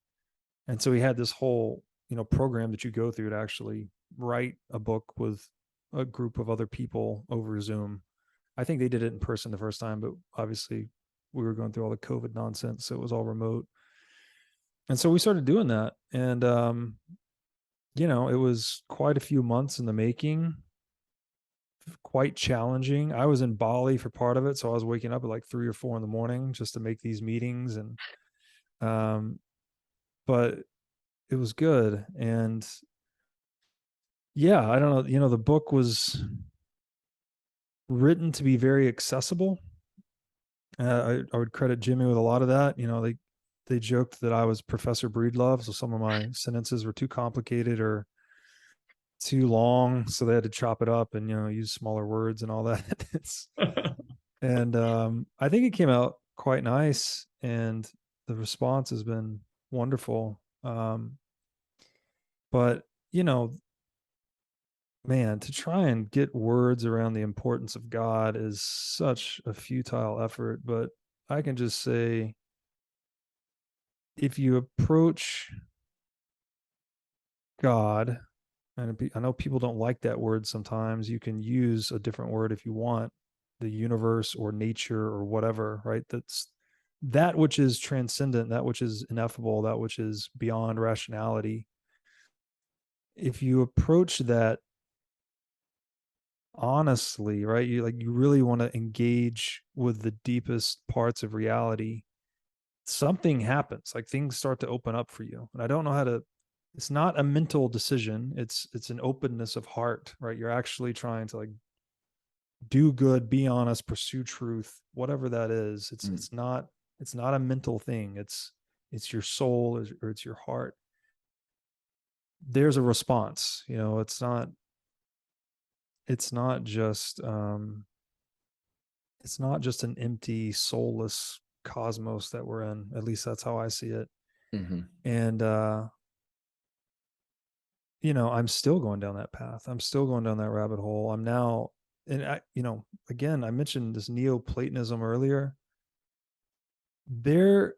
And so he had this whole, program that you go through to actually write a book with a group of other people over Zoom. I think they did it in person the first time, but obviously we were going through all the COVID nonsense, so it was all remote. And so we started doing that. And, it was quite a few months in the making, quite challenging. I was in Bali for part of it. So I was waking up at like 3 or 4 in the morning just to make these meetings. And, but it was good. And yeah, I don't know, the book was written to be very accessible. I would credit Jimmy with a lot of that. They joked that I was Professor Breedlove, so some of my sentences were too complicated or too long, so they had to chop it up and use smaller words and all that. And I think it came out quite nice, and the response has been wonderful. But man, to try and get words around the importance of God is such a futile effort. But I can just say, if you approach God, and I know people don't like that word sometimes, you can use a different word if you want, the universe or nature or whatever, right? That's that which is transcendent, that which is ineffable, that which is beyond rationality. If you approach that honestly, right, you really want to engage with the deepest parts of reality, something happens, like things start to open up for you. And I don't know how to, it's not a mental decision, it's an openness of heart, right? You're actually trying to like do good, be honest, pursue truth, whatever that is. It's not a mental thing. It's your soul or it's your heart. There's a response, it's not just an empty, soulless cosmos that we're in. At least that's how I see it. And I'm still going down that path. I'm still going down that rabbit hole. I'm now, and again, I mentioned this Neoplatonism earlier. To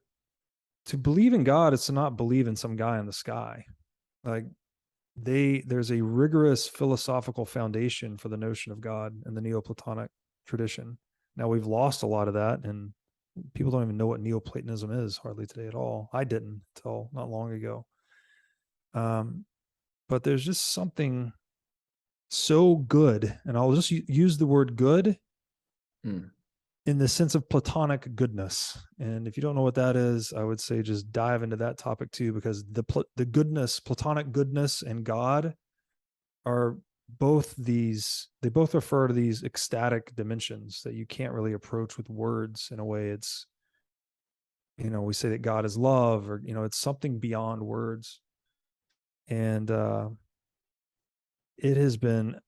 believe in God is to not believe in some guy in the sky. Like there's a rigorous philosophical foundation for the notion of God in the Neoplatonic tradition. Now we've lost a lot of that, and people don't even know what Neoplatonism is hardly today at all. I didn't until not long ago. But there's just something so good, and I'll just use the word good in the sense of Platonic goodness. And if you don't know what that is, I would say just dive into that topic too, because the goodness, Platonic goodness and God are they both refer to these ecstatic dimensions that you can't really approach with words in a way. we say that God is love, or, it's something beyond words. And it's been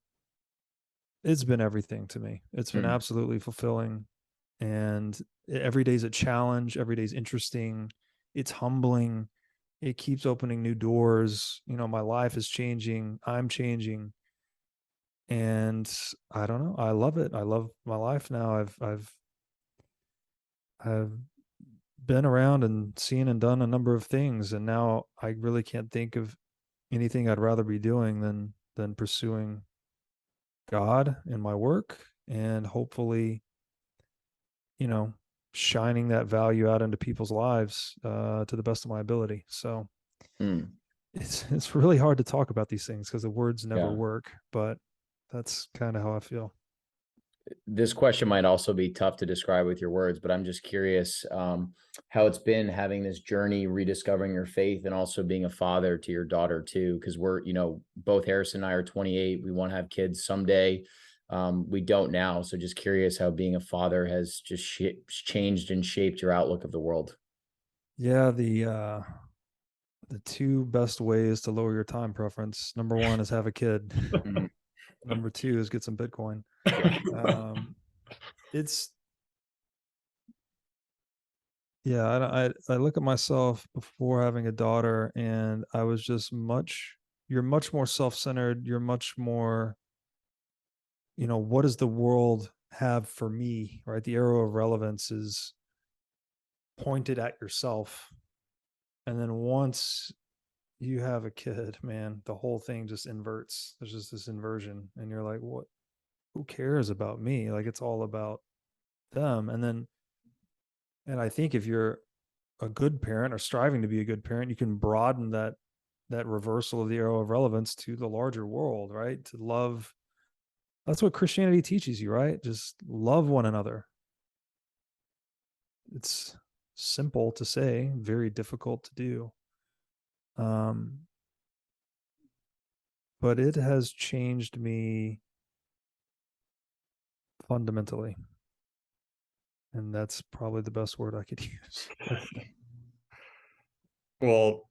everything to me. It's been absolutely fulfilling. And every day's a challenge. Every day's interesting. It's humbling. It keeps opening new doors. My life is changing. I'm changing. And I don't know. I love it. I love my life now. I've been around and seen and done a number of things, and now I really can't think of anything I'd rather be doing than pursuing God in my work, and hopefully, shining that value out into people's lives to the best of my ability. So it's really hard to talk about these things because the words never work, but that's kind of how I feel. This question might also be tough to describe with your words, but I'm just curious how it's been having this journey, rediscovering your faith, and also being a father to your daughter too. Because we're, both Harrison and I are 28. We want to have kids someday. We don't now. So just curious how being a father has just changed and shaped your outlook of the world. Yeah, the two best ways to lower your time preference. Number one is have a kid. Number two is get some Bitcoin. I look at myself before having a daughter, and I was just you're much more self-centered. You're much more, what does the world have for me, right? The arrow of relevance is pointed at yourself. And then once you have a kid, man, the whole thing just inverts. There's just this inversion, and you're like, what? Who cares about me? Like, it's all about them. And I think if you're a good parent or striving to be a good parent, you can broaden that reversal of the arrow of relevance to the larger world, right? To love. That's what Christianity teaches you, right? Just love one another. It's simple to say, very difficult to do. But it has changed me fundamentally. And that's probably the best word I could use. Well,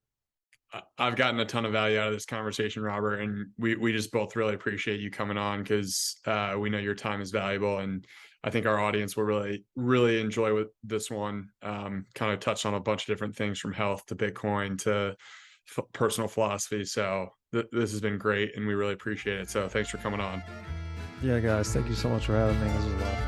I've gotten a ton of value out of this conversation, Robert, and we just both really appreciate you coming on because we know your time is valuable, and I think our audience will really, really enjoy with this one. Kind of touched on a bunch of different things from health to Bitcoin to personal philosophy. So this has been great, and we really appreciate it. So thanks for coming on. Yeah, guys, thank you so much for having me. This was a lot of fun.